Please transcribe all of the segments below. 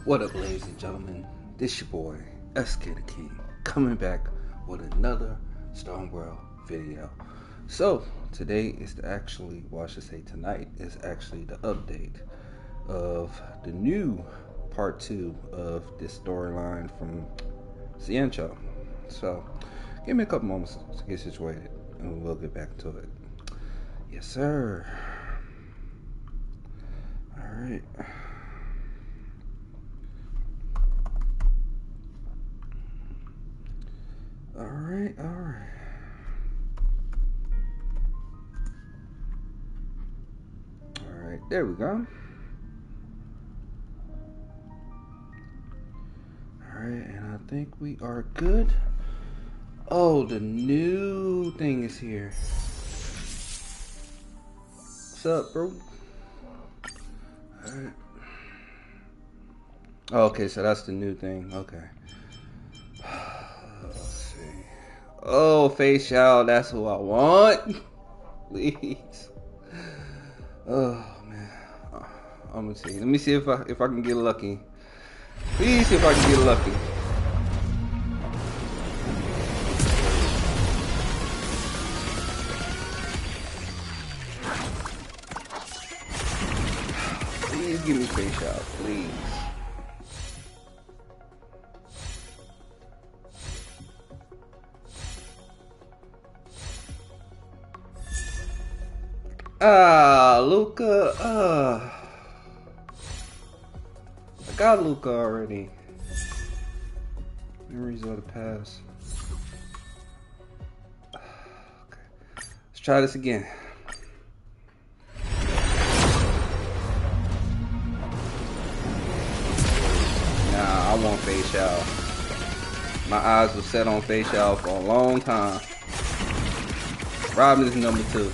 What up, ladies and gentlemen? This your boy, SK the King, coming back with another Stone World video. So, today is well, I should say tonight is actually the update of the new part 2 of this storyline from Feixiao. So, give me a couple moments to get situated, and we'll get back to it. Yes, sir. Alright. Alright. Alright, there we go. Alright, and I think we are good. Oh, the new thing is here. What's up, bro? Alright. Oh, okay, so that's the new thing. Okay. Let's see. Oh, Feixiao, that's who I want. Please. Oh man. I'm gonna see. Let me see if I can get lucky. Please see if I can get lucky. Please give me Feixiao, please. Luca. I got Luca already. Memories of the past. Okay. Let's try this again. Nah, I want Feixiao. My eyes were set on Feixiao for a long time. Robin is number 2.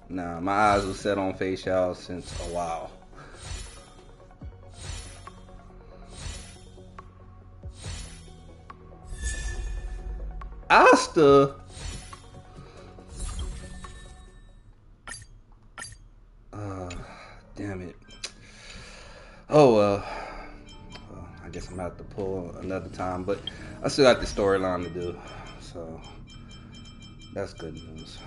Nah, my eyes were set on Feixiao since a while. Asta. Damn it. Oh well, I guess I'm gonna have to pull another time, but I still got the storyline to do, so that's good news.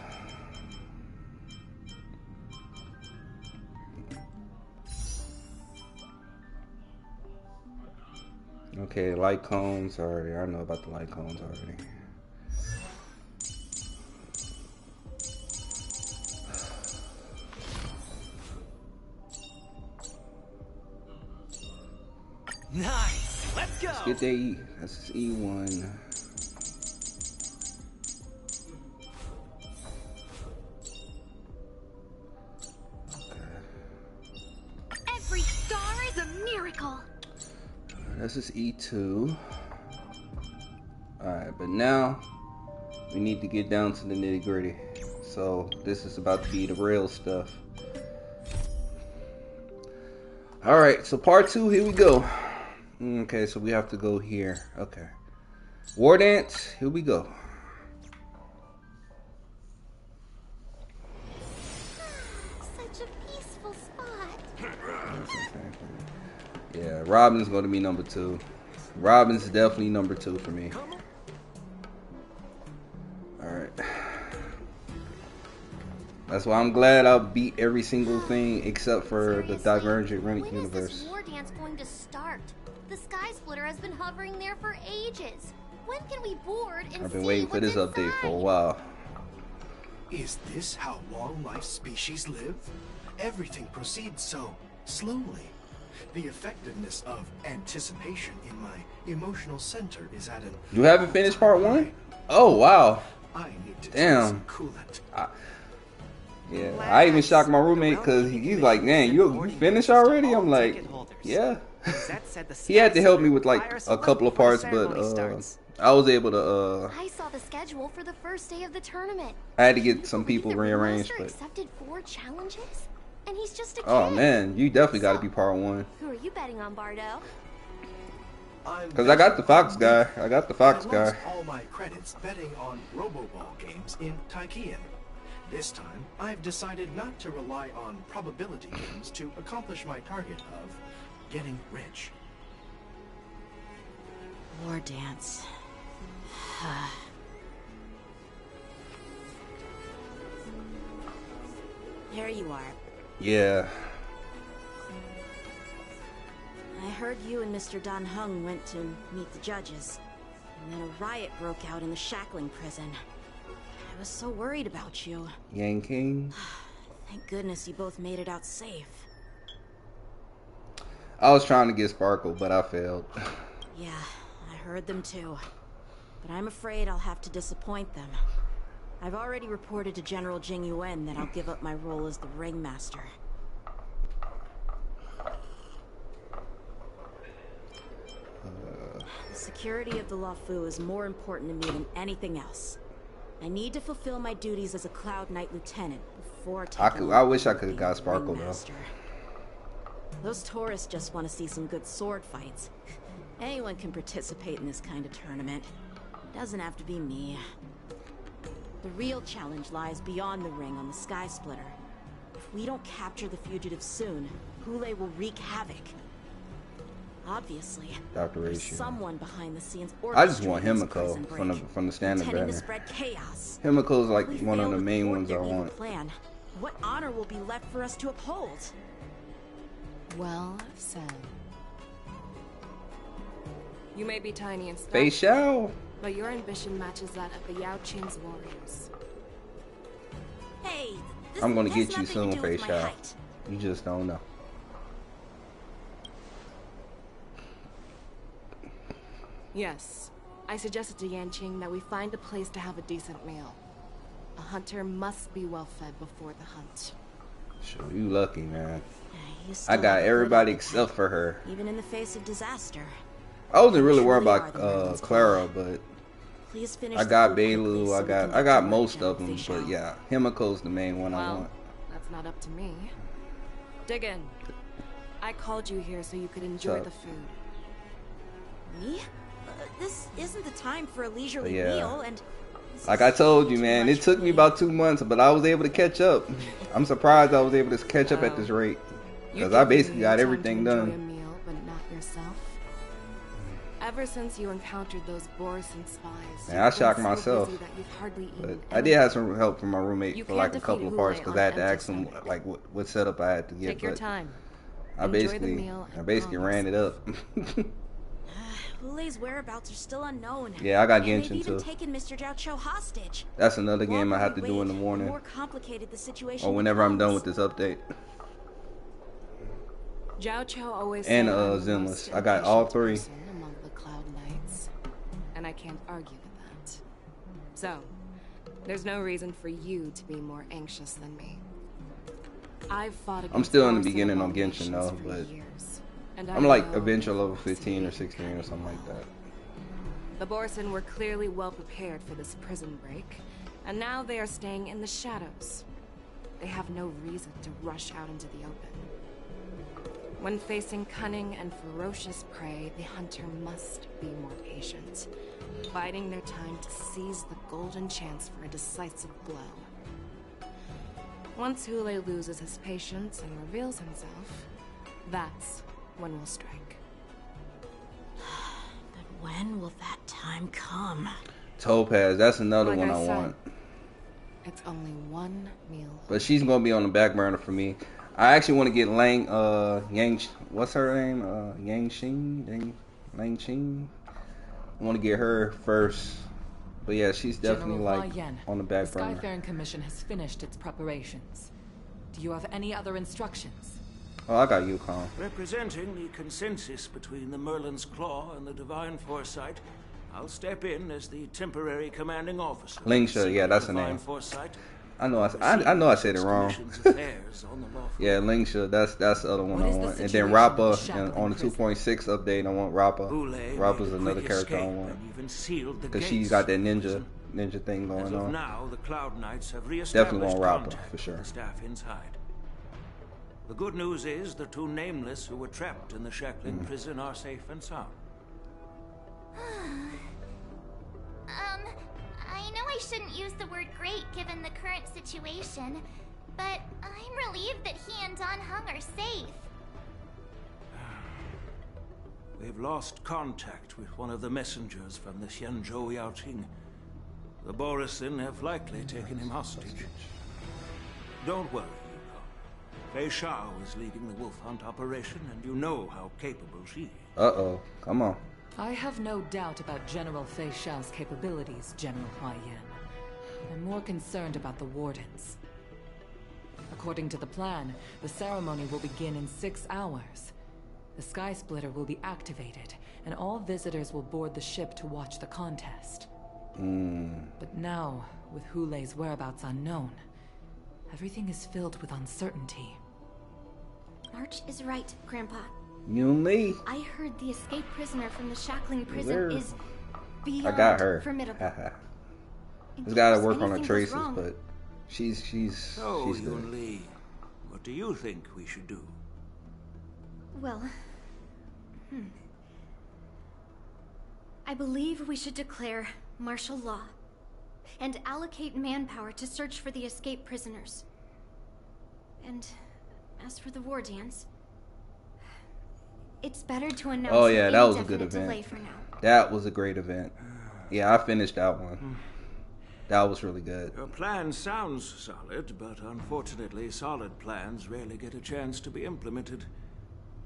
Okay, light cones already. I know about the light cones already. Nice. Let's go. Let's get that E. That's E1. Okay. Every star is a miracle. This is E2. Alright, but now we need to get down to the nitty gritty. So this is about to be the real stuff. Alright, so part 2, here we go. Okay, so we have to go here. Okay. War Dance, here we go. Such a peaceful spot. Yeah, Robin's going to be number 2. Robin's definitely number 2 for me. Alright. That's why I'm glad I beat every single thing except for the Divergent Runic universe. When is this war dance going to start? The Sky Splitter has been hovering there for ages. When can we board and I've been waiting for this update for a while. Is this how long-life species live? Everything proceeds so slowly. The effectiveness of anticipation in my emotional center is at an... You haven't finished part 1? Oh, wow. I need to damn. take some coolant. Yeah, I even shocked my roommate because he's like, man, you finished already? I'm like, yeah. He had to help me with like a couple of parts, but I was able to I saw the schedule for the first day of the tournament. I had to get some people rearranged, but accepted 4 challenges, and he's just a kid. Oh man, you definitely got to be part 1. Who are you betting on, Bardo? Because I got the Fox guy. I lost all my credits betting on Roboball games in Taikian. This time, I've decided not to rely on probability games to accomplish my target of getting rich. War dance. Here you are. Yeah. I heard you and Mr. Dan Heng went to meet the judges, and then a riot broke out in the Shackling prison. I was so worried about you. Yang King. Thank goodness you both made it out safe. I was trying to get Sparkle, but I failed. Yeah, I heard them too. But I'm afraid I'll have to disappoint them. I've already reported to General Jing Yuan that I'll give up my role as the ringmaster. The security of the Luofu is more important to me than anything else. I need to fulfill my duties as a Cloud Knight Lieutenant before taking I wish I could have got Sparkle though. Those tourists just want to see some good sword fights. Anyone can participate in this kind of tournament. It doesn't have to be me. The real challenge lies beyond the ring on the Sky Splitter. If we don't capture the fugitives soon, Hoolay will wreak havoc. Obviously, there's someone behind the scenes. I just want Himiko from the standard banner. To spread chaos. Himiko is like one of the main ones I want. Plan. What honor will be left for us to uphold? Well said. You may be tiny and stuff, Feixiao, but your ambition matches that of the Yao Qing's warriors. Hey, I'm gonna get you soon, Feixiao. You just don't know. Yes, I suggested to Yanqing that we find a place to have a decent meal. A hunter must be well fed before the hunt. Sure, you lucky, man. I got everybody except for her. Even in the face of disaster. I wasn't really worried about Clara, but I got Bailu, I got most of them, but yeah, Himiko's the main one I want. That's not up to me. Dig in. I called you here so you could enjoy the food. Me? This isn't the time for a leisurely meal, and like I told you, man, it took me about 2 months, but I was able to catch up. I'm surprised I was able to catch up at this rate, because I basically got everything done. A meal, but not yourself. Ever since you encountered those Borison spies, man, I shocked myself. But I did have some help from my roommate for like a couple of parts, because I had to ask him like what setup I had to get. Take your time. I basically ran it up. Hoolay's whereabouts are still unknown. Yeah, I got Genshin even too. Taken Mr. Jiao Cho hostage. That's another game I have to do in the morning. More complicated the situation or whenever I'm done with this update. Jiao Cho always and Zenless. I got all three. Among the Cloud Knights, and I can't argue with that. So, there's no reason for you to be more anxious than me. I've fought against I'm still in the beginning on Genshin though, but I'm like eventual level 15 or 16 or something like that. The Borison were clearly well prepared for this prison break, and now they are staying in the shadows. They have no reason to rush out into the open. When facing cunning and ferocious prey, the hunter must be more patient, biding their time to seize the golden chance for a decisive blow. Once Hoolay loses his patience and reveals himself, that's when we'll strike. But when will that time come? Topaz, that's another one I want. It's only one meal. But she's gonna be on the back burner for me. I actually want to get what's her name? Lang Qing. I want to get her first. But yeah, she's definitely like on the back burner. The Skyfaring Commission has finished its preparations. Do you have any other instructions? Oh, I got Yukon. Representing the consensus between the Merlin's Claw and the Divine Foresight, I'll step in as the temporary commanding officer. Lingsha, yeah, that's the name. Foresight. I know I said it wrong. Yeah, Lingsha, that's the other one I want. And then Rappa, on the 2.6 update, I want Rappa. Rappa's another character I want. Because she's got that ninja thing going on. Now, the Cloud Knights have definitely want Rappa, for sure. The good news is the two nameless who were trapped in the Shackling prison are safe and sound. I know I shouldn't use the word great given the current situation, but I'm relieved that he and Don Hung are safe. We've lost contact with one of the messengers from the Xianzhou Yaoqing. The Borisin have likely taken him hostage. Don't worry, Yukon. Feixiao is leading the wolf hunt operation, and you know how capable she is. Uh-oh. Come on. I have no doubt about General Feixiao's capabilities, General Hua Yan. I'm more concerned about the Wardens. According to the plan, the ceremony will begin in 6 hours. The Sky Splitter will be activated, and all visitors will board the ship to watch the contest. But now, with Hoolay's whereabouts unknown, everything is filled with uncertainty. March is right, Grandpa. You and me. I heard the escaped prisoner from the Shackling prison is beyond I got her. formidable. Just gotta work on her anything goes traces, wrong, but she's So, good. Yun-Li, what do you think we should do? Well, I believe we should declare martial law and allocate manpower to search for the escaped prisoners. And as for the war dance, it's better to announce Oh yeah, an that was a good indefinite delay event. for now. That was a great event. Yeah, I finished that one. That was really good. Your plan sounds solid, but unfortunately, solid plans rarely get a chance to be implemented.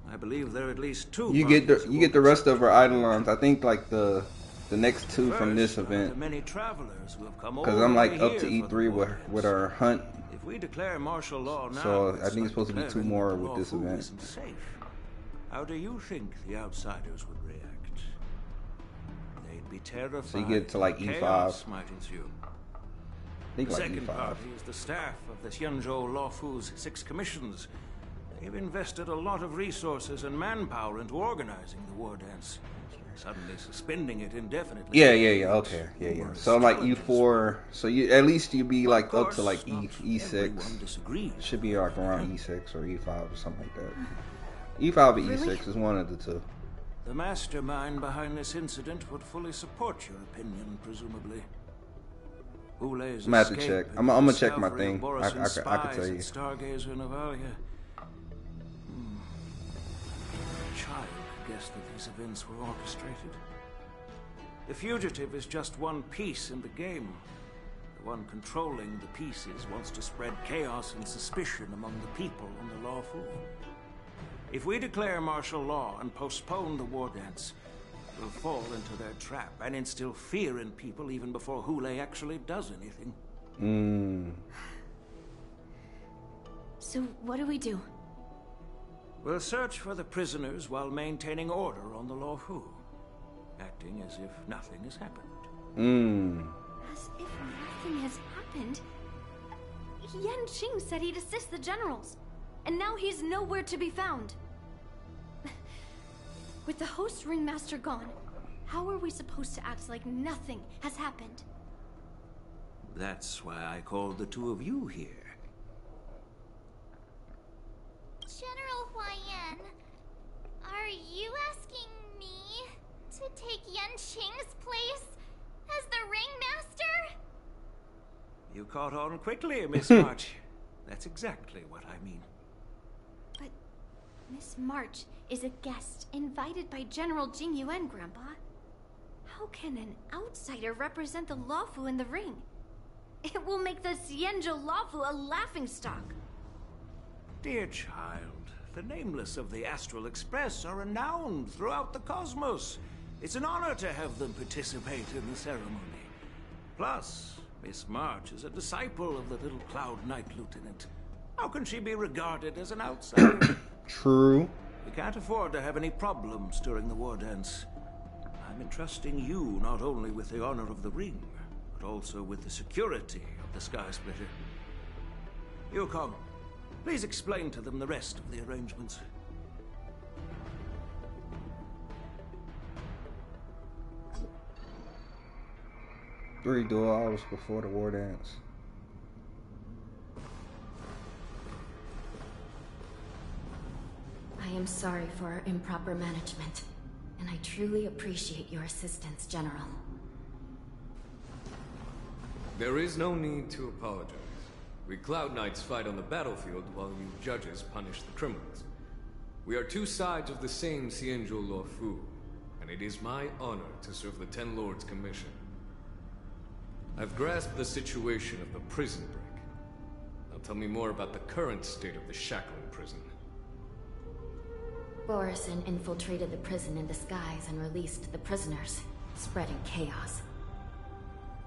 I believe there are at least 2. You get the rest of our Eidolons. I think like the next 2 from this event. Many travelers who have come all Because I'm like the way up to here for E3 the with our hunt. If we declare martial law now, So I think it's supposed to be 2 more with this event. Isn't safe. How do you think the outsiders would react? They'd be terrified. So you get to like E5. Chaos might ensue. I think The like second E5. party is the staff of the Xianzhou Luofu's 6 commissions. They've invested a lot of resources and manpower into organizing the war dance. Suddenly suspending it indefinitely. Yeah. Okay. Yeah. So I'm like E4. So you at least you'd be like up to like E6. Everyone disagrees. Should be like around E6 or E5 or something like that. E5 or E6 is one of the 2. The mastermind behind this incident would fully support your opinion, presumably. Hoolay's I'm gonna have to escape check. and I'm gonna check my discovery thing. of Borisin's I can spies tell you. at Stargazer Navalia. Child guessed that these events were orchestrated. The fugitive is just one piece in the game. The one controlling the pieces wants to spread chaos and suspicion among the people on the Luofu. If we declare martial law and postpone the war dance, we'll fall into their trap and instill fear in people even before Hoolay actually does anything. So what do we do? We'll search for the prisoners while maintaining order on the Luofu, acting as if nothing has happened. As if nothing has happened. Yan Qing said he'd assist the generals, and now he's nowhere to be found. With the host ringmaster gone, how are we supposed to act like nothing has happened? That's why I called the 2 of you here. General Hua Yan, are you asking me to take Yan Qing's place as the ringmaster? You caught on quickly, Miss March. That's exactly what I mean. But Miss March is a guest invited by General Jing Yuan, Grandpa. How can an outsider represent the Luofu in the ring? It will make the Xianzhou Luofu a laughingstock. Dear child, the nameless of the Astral Express are renowned throughout the cosmos. It's an honor to have them participate in the ceremony. Plus, Miss March is a disciple of the little Cloud Knight Lieutenant. How can she be regarded as an outsider? True. We can't afford to have any problems during the war dance. I'm entrusting you not only with the honor of the ring, but also with the security of the Sky Splitter. Yukong, please explain to them the rest of the arrangements. 3 dual hours before the war dance. I am sorry for our improper management, and I truly appreciate your assistance, General. There is no need to apologize. We Cloud Knights fight on the battlefield while you judges punish the criminals. We are two sides of the same Xianzhou Luofu, and it is my honor to serve the Ten Lords' commission. I've grasped the situation of the prison break. Now tell me more about the current state of the Shackled prison. Borison infiltrated the prison in disguise and released the prisoners, spreading chaos.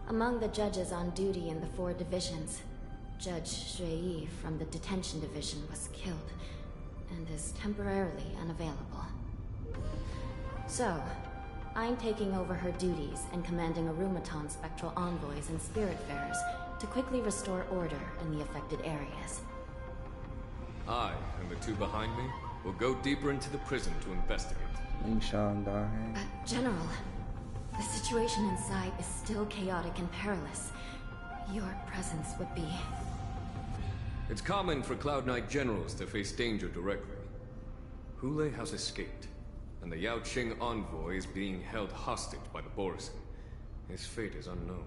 Among the judges on duty in the 4 divisions, Judge Xueyi from the detention division was killed and is temporarily unavailable. So, I'm taking over her duties and commanding Arumaton spectral envoys and spiritfarers to quickly restore order in the affected areas. I, and the 2 behind me, will go deeper into the prison to investigate. Shawn dying. General, the situation inside is still chaotic and perilous. Your presence would be... It's common for Cloud Knight generals to face danger directly. Hoolay has escaped, and the Yaoqing envoy is being held hostage by the Borison. His fate is unknown.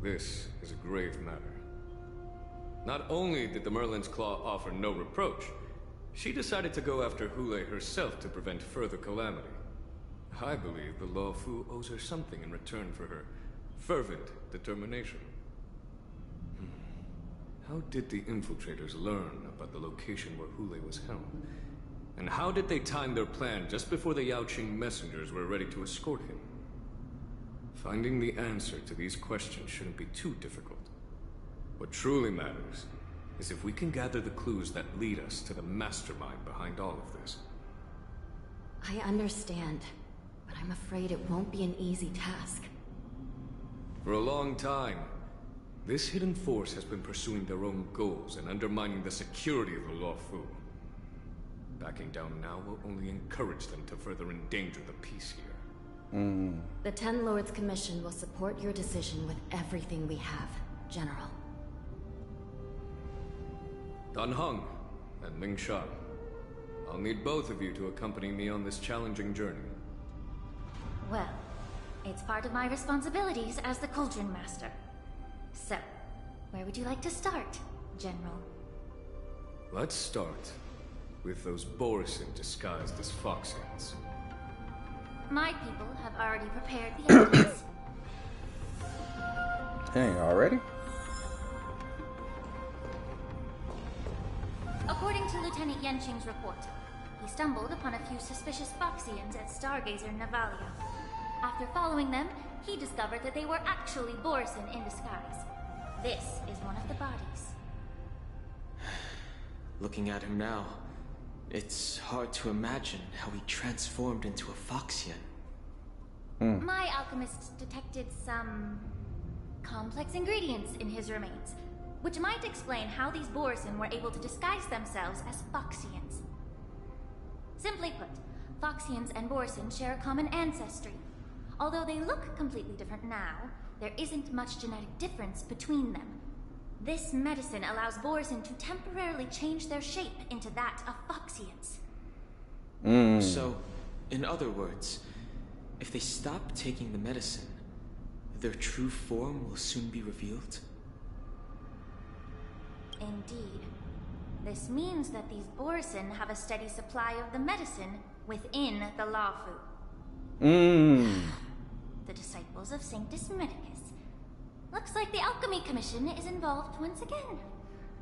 This is a grave matter. Not only did the Merlin's Claw offer no reproach, she decided to go after Hoolay herself to prevent further calamity. I believe the Luofu owes her something in return for her fervent determination. How did the infiltrators learn about the location where Hoolay was held? And how did they time their plan just before the Yaoqing messengers were ready to escort him? Finding the answer to these questions shouldn't be too difficult. What truly matters is if we can gather the clues that lead us to the mastermind behind all of this. I understand, but I'm afraid it won't be an easy task. For a long time, this hidden force has been pursuing their own goals and undermining the security of the Luofu. Backing down now will only encourage them to further endanger the peace here. The Ten Lords Commission will support your decision with everything we have, General. Dan Heng and Ming Shan, I'll need both of you to accompany me on this challenging journey. Well, it's part of my responsibilities as the Cauldron Master. So, where would you like to start, General? Let's start with those Borison disguised as Feixiao. My people have already prepared the evidence. Dang, already? According to Lieutenant Yenqing's report, he stumbled upon a few suspicious Feixians at Stargazer Navalia. After following them, he discovered that they were actually Borison in disguise. This is one of the bodies. Looking at him now, it's hard to imagine how he transformed into a Feixian. My alchemists detected some complex ingredients in his remains, which might explain how these Borison were able to disguise themselves as Feixians. Simply put, Feixians and Borison share a common ancestry. Although they look completely different now, there isn't much genetic difference between them. This medicine allows Borison to temporarily change their shape into that of Feixians. So, in other words, if they stop taking the medicine, their true form will soon be revealed? Indeed. This means that these Borison have a steady supply of the medicine within the Luofu. The disciples of Sanctus Medicus. Looks like the Alchemy Commission is involved once again.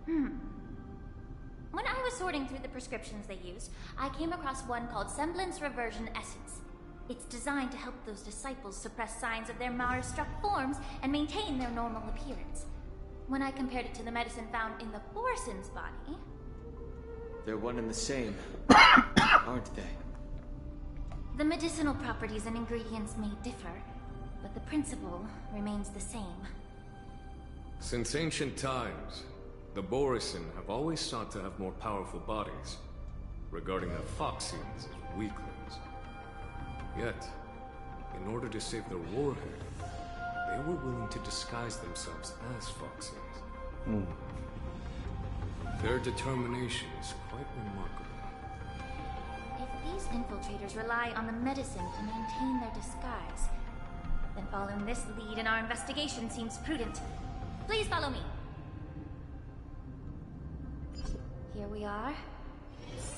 When I was sorting through the prescriptions they used, I came across one called Semblance Reversion Essence. It's designed to help those disciples suppress signs of their Mara-struck forms and maintain their normal appearance. When I compared it to the medicine found in the Borison's body... They're one and the same, aren't they? The medicinal properties and ingredients may differ, but the principle remains the same. Since ancient times, the Borison have always sought to have more powerful bodies, regarding the Feixians as weaklings. Yet, in order to save their warhead, they were willing to disguise themselves as Feixians. Their determination is quite remarkable. If these infiltrators rely on the medicine to maintain their disguise, Then following this lead in our investigation seems prudent. Please follow me. Here we are.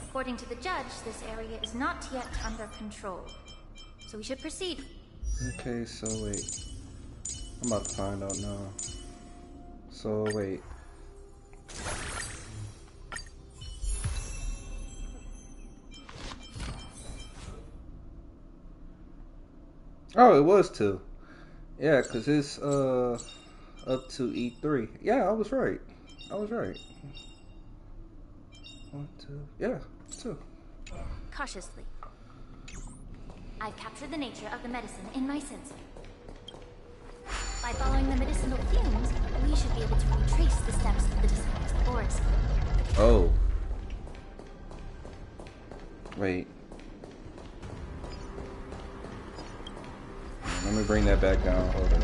According to the judge, this area is not yet under control. So we should proceed. Okay, so wait. I'm about to find out now. So wait. Oh, it was 2. Yeah, because it's up to E3. Yeah, I was right. I was right. 1, 2. Yeah, 2. Cautiously. I've captured the nature of the medicine in my sensor. By following the medicinal fumes, we should be able to retrace the steps of the disciples of Aureus. Oh. Wait. Let me bring that back down. Hold up.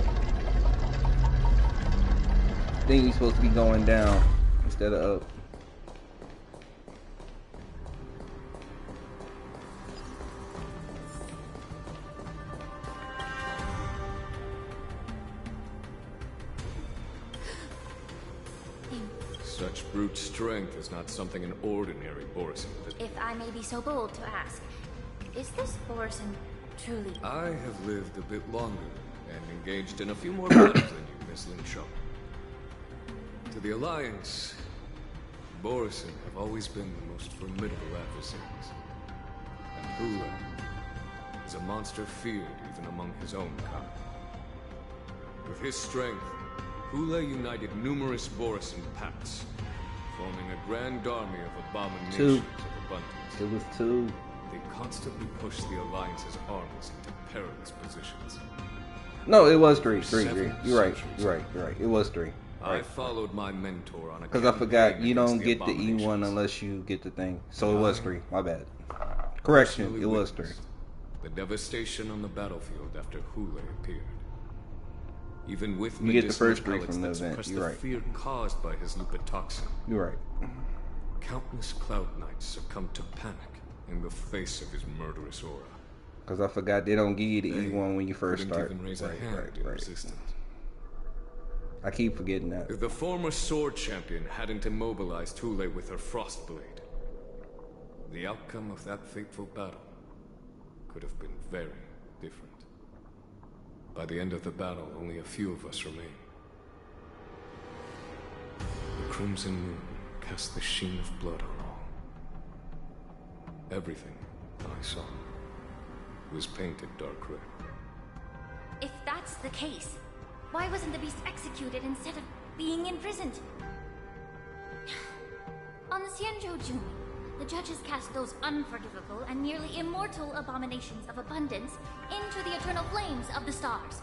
I think you're supposed to be going down instead of up. Such brute strength is not something an ordinary Borison could. If I may be so bold to ask, is this Borison truly... I have lived a bit longer and engaged in a few more battles than you, Miss Shawn. To the Alliance, Borison have always been the most formidable adversaries. And Hoolay is a monster feared even among his own kind. With his strength, Hoolay united numerous Borison pacts, forming a grand army of abominations of abundance. It was 2. They constantly push the Alliance's armies into perilous positions. No, it was 3. 3. You're right. You're right. It was 3. I followed my mentor on a because I forgot you don't get the E1 unless you get the thing. So it was 3. My bad. Correction. It was 3. The devastation on the battlefield after Hoolay appeared. Even with you get the first 3 from the event. You're right. Fear caused by his lupitoxin. You're right. Countless Cloud Knights succumbed to panic in the face of his murderous aura. Because I forgot they don't give you the E1 when you first start. Even raise a hand in resistance. I keep forgetting that. If the former sword champion hadn't immobilized Hoolay with her frost blade, the outcome of that fateful battle could have been very different. By the end of the battle, only a few of us remain. The crimson moon cast the sheen of blood on all. Everything I saw was painted dark red. If that's the case, why wasn't the beast executed instead of being imprisoned? On the Xianzhou, the judges cast those unforgivable and nearly immortal abominations of abundance into the eternal flames of the stars,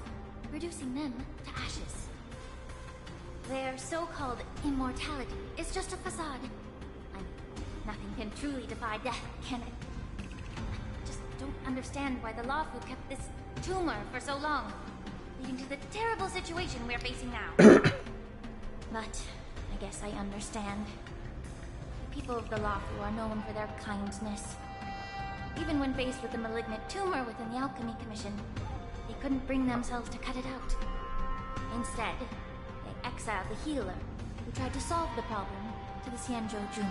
reducing them to ashes. Their so-called immortality is just a facade. Nothing can truly defy death, can it? I just don't understand why the Lawfu kept this tumor for so long, leading to the terrible situation we're facing now. But I guess I understand. The people of the Lawfu are known for their kindness. Even when faced with a malignant tumor within the Alchemy Commission, they couldn't bring themselves to cut it out. Instead, they exiled the healer, who tried to solve the problem, to the Xianzhou.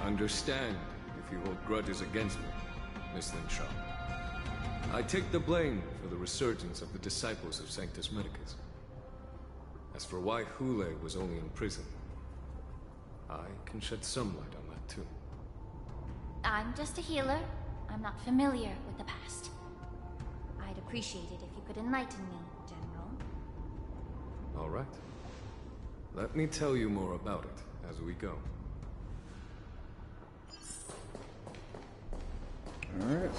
Understand if you hold grudges against me, Miss Shawn. I take the blame for the resurgence of the disciples of Sanctus Medicus. As for why Hoolay was only in prison, I can shed some light on that too. I'm just a healer. I'm not familiar with the past. I'd appreciate it if you could enlighten me, General. All right. Let me tell you more about it as we go. Alright.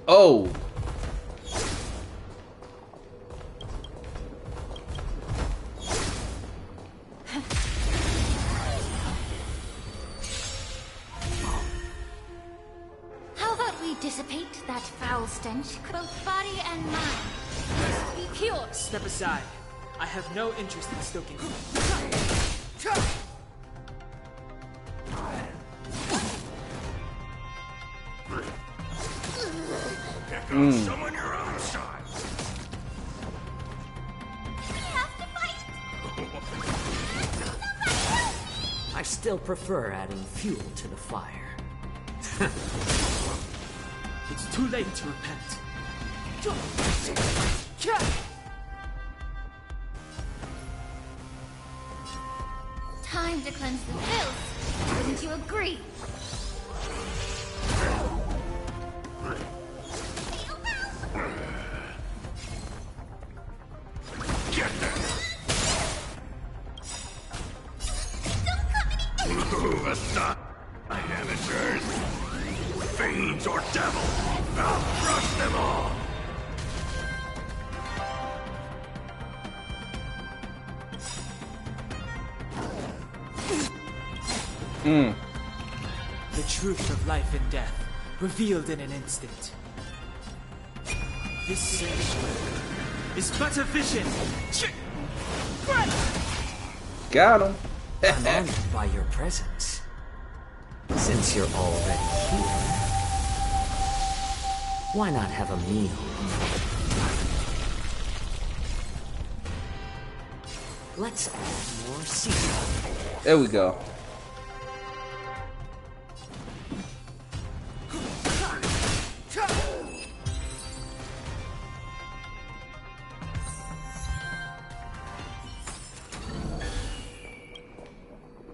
Oh! How about we dissipate that foul stench, both body and mind? Be pure! Step aside. I have no interest in stoking. on someone your own size. We have to fight! I still prefer adding fuel to the fire. It's too late to repent. Time to cleanse the filth. Wouldn't you agree? Get them! Move aside, amateurs! Fiends or devils! I'll crush them all! The truth of life and death, revealed in an instant. This sanctuary is but a vision. Got him. I'm honored by your presence. Since you're already here, why not have a meal? Let's add more seasoning. There we go.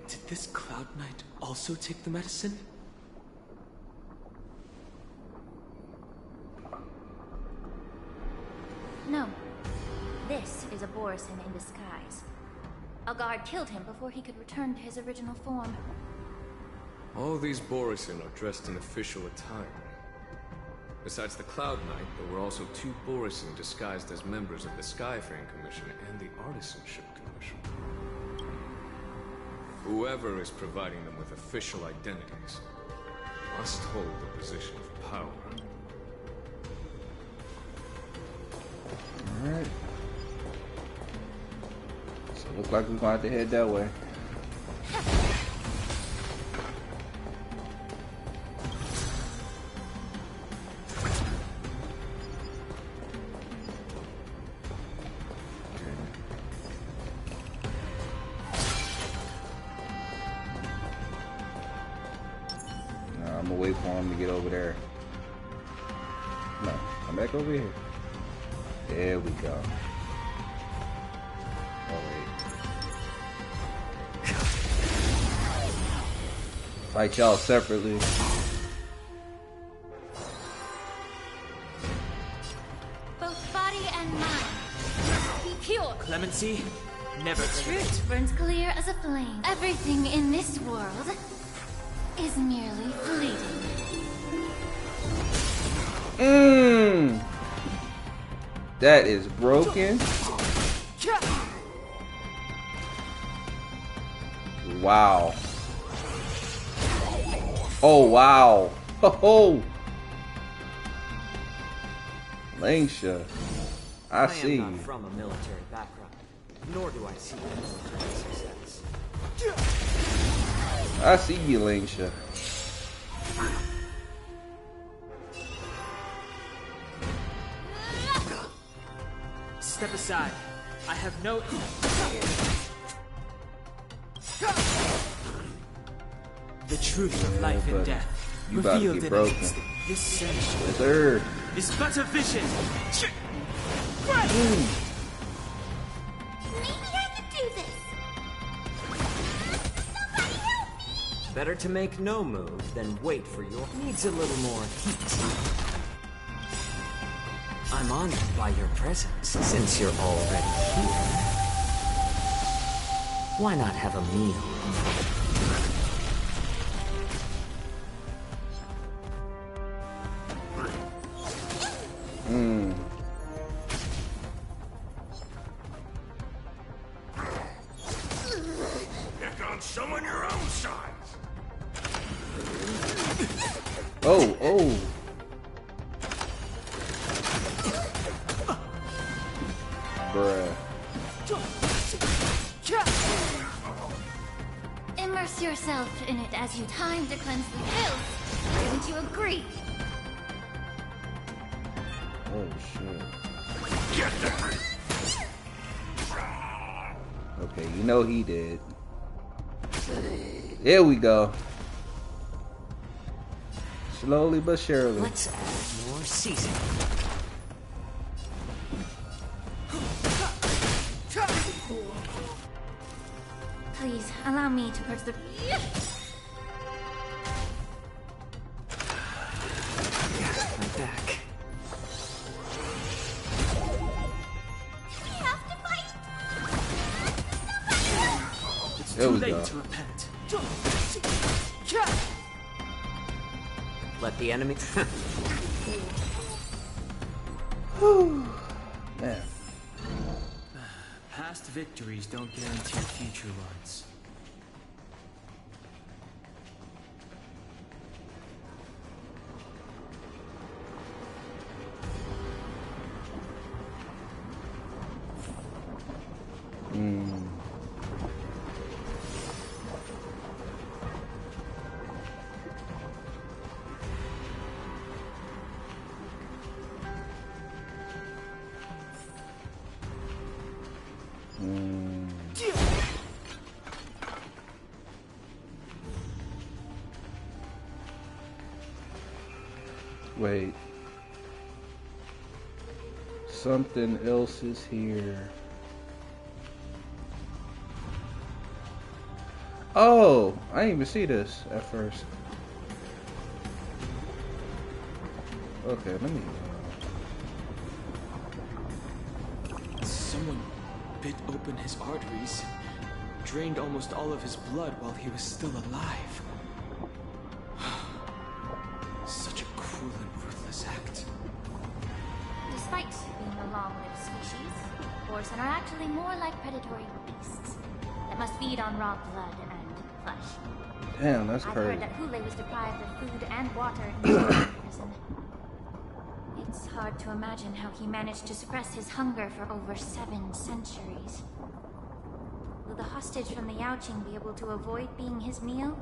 Did this Cloud Knight also take the medicine? No. This is a Borison in disguise. A guard killed him before he could return to his original form. All these Borison are dressed in official attire. Besides the Cloud Knight, there were also 2 Borison disguised as members of the Skyfaring Commission and the Artisanship Commission. Whoever is providing them with official identities must hold the position of power. Alright. So look like we're gonna have to head that way. I'm gonna wait for him to get over there. No, come back over here. There we go. Oh wait. Fight y'all separately. Both body and mind. Be pure. Clemency, never forget. Truth burns clear as a flame. Everything in this world is merely fleeting. That is broken. Wow. Oh wow. Oh. Langsha. I see. am not from a military background, nor do I seek military success. I see you, Langsha. Step aside. I have no... The truth of life and death, You about to revealed get in broken. an instant. This sanctuary Yes, sir. is but a vision. Maybe I could do this. Somebody help me! Better to make no move than wait for your... Needs a little more heat. I'm honored by your presence, since you're already here. Why not have a meal? Pick on someone your own size. Oh, oh. Bruh. Immerse yourself in it as you time to cleanse the filth. Wouldn't you agree? Oh shit. Okay, you know he did. There we go. Slowly but surely. Let's add more seasoning. Please, allow me to purge the... My back. We have to fight! It's There too we late go. to repent. Let the enemy. Man. Past victories don't guarantee future ones. Wait. Something else is here. Oh, I didn't even see this at first. Okay, let me. Someone bit open his arteries, drained almost all of his blood while he was still alive. Such a cruel and ruthless act. Despite being a long-lived species, Borson are actually more like predatory beasts that must feed on raw blood and flesh. Damn, that's I've crazy. heard that Hoolay was deprived of food and water in his prison. It's hard to imagine how he managed to suppress his hunger for over 7 centuries. Will the hostage from the Yaoqing be able to avoid being his meal?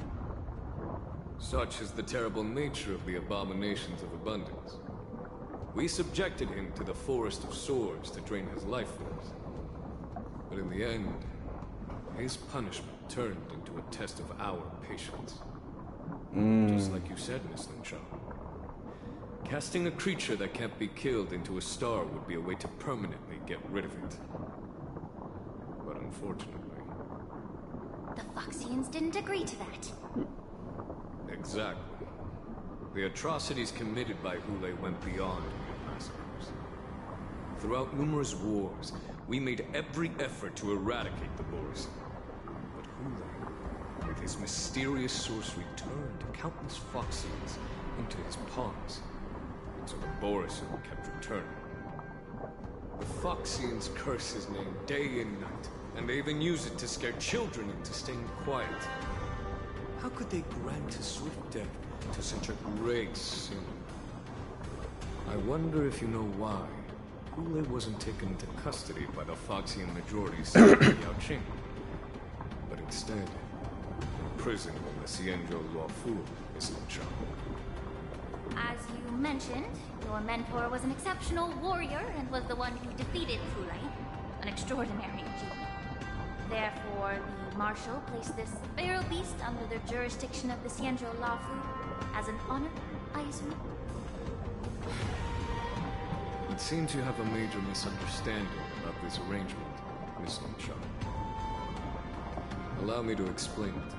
Such is the terrible nature of the abominations of abundance. We subjected him to the forest of swords to drain his life force. But in the end, his punishment turned into a test of our patience. Just like you said, Miss Lin-Shaw. Casting a creature that can't be killed into a star would be a way to permanently get rid of it. But unfortunately... The Feixians didn't agree to that. Exactly. The atrocities committed by Hoolay went beyond mere massacres. Throughout numerous wars, we made every effort to eradicate the Borson. But Hoolay, with his mysterious sorcery, turned countless Feixians into his pawns. So the Borson kept returning. The Feixians curse his name day and night, and they even use it to scare children into staying quiet. How could they grant a swift death to such a great sin? I wonder if you know why Hoolay wasn't taken into custody by the Feixian majority sent by Yaoqing, but instead imprisoned in the Xianzhou Luofu, Miss Lin-Shaw. As you mentioned, your mentor was an exceptional warrior and was the one who defeated Hoolay, an extraordinary achievement. Therefore, the Marshal placed this feral beast under the jurisdiction of the Xianzhou Luofu as an honor, I assume? It seems you have a major misunderstanding about this arrangement, Miss Lin-Shaw. Allow me to explain it.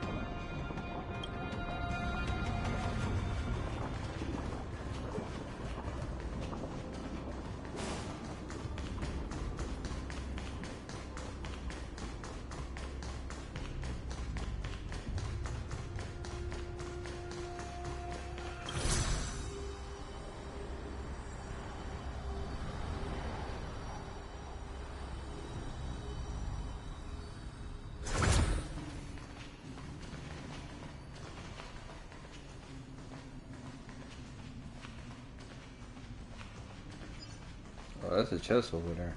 Oh, that's a chest over there.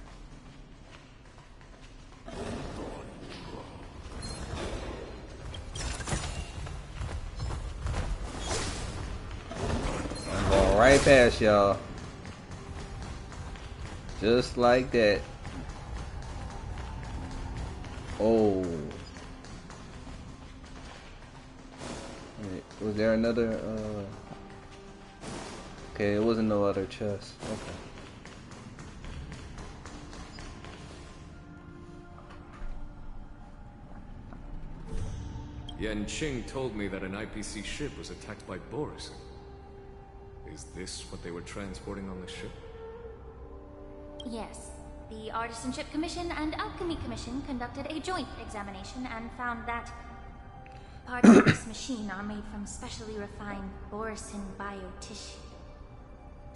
I'm going right past y'all. Just like that. Oh. Wait, was there another, okay, it wasn't no other chest. Okay. Yan Qing told me that an IPC ship was attacked by Boris. Is this what they were transporting on the ship? Yes. The Artisanship Commission and Alchemy Commission conducted a joint examination and found that parts of this machine are made from specially refined Borisin biotissue.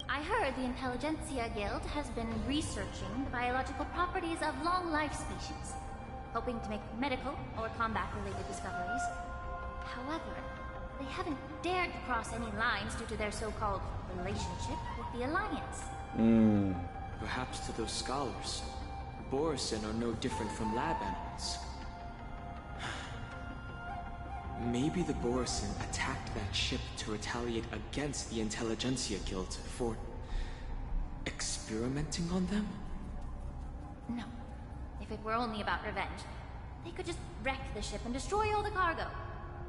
I heard the Intelligentsia Guild has been researching the biological properties of long-life species, hoping to make medical or combat-related discoveries. However, they haven't dared to cross any lines due to their so-called relationship with the Alliance. Perhaps to those scholars, Borisin are no different from lab animals. Maybe the Borisin attacked that ship to retaliate against the Intelligentsia Guild for experimenting on them? No. If it were only about revenge, they could just wreck the ship and destroy all the cargo,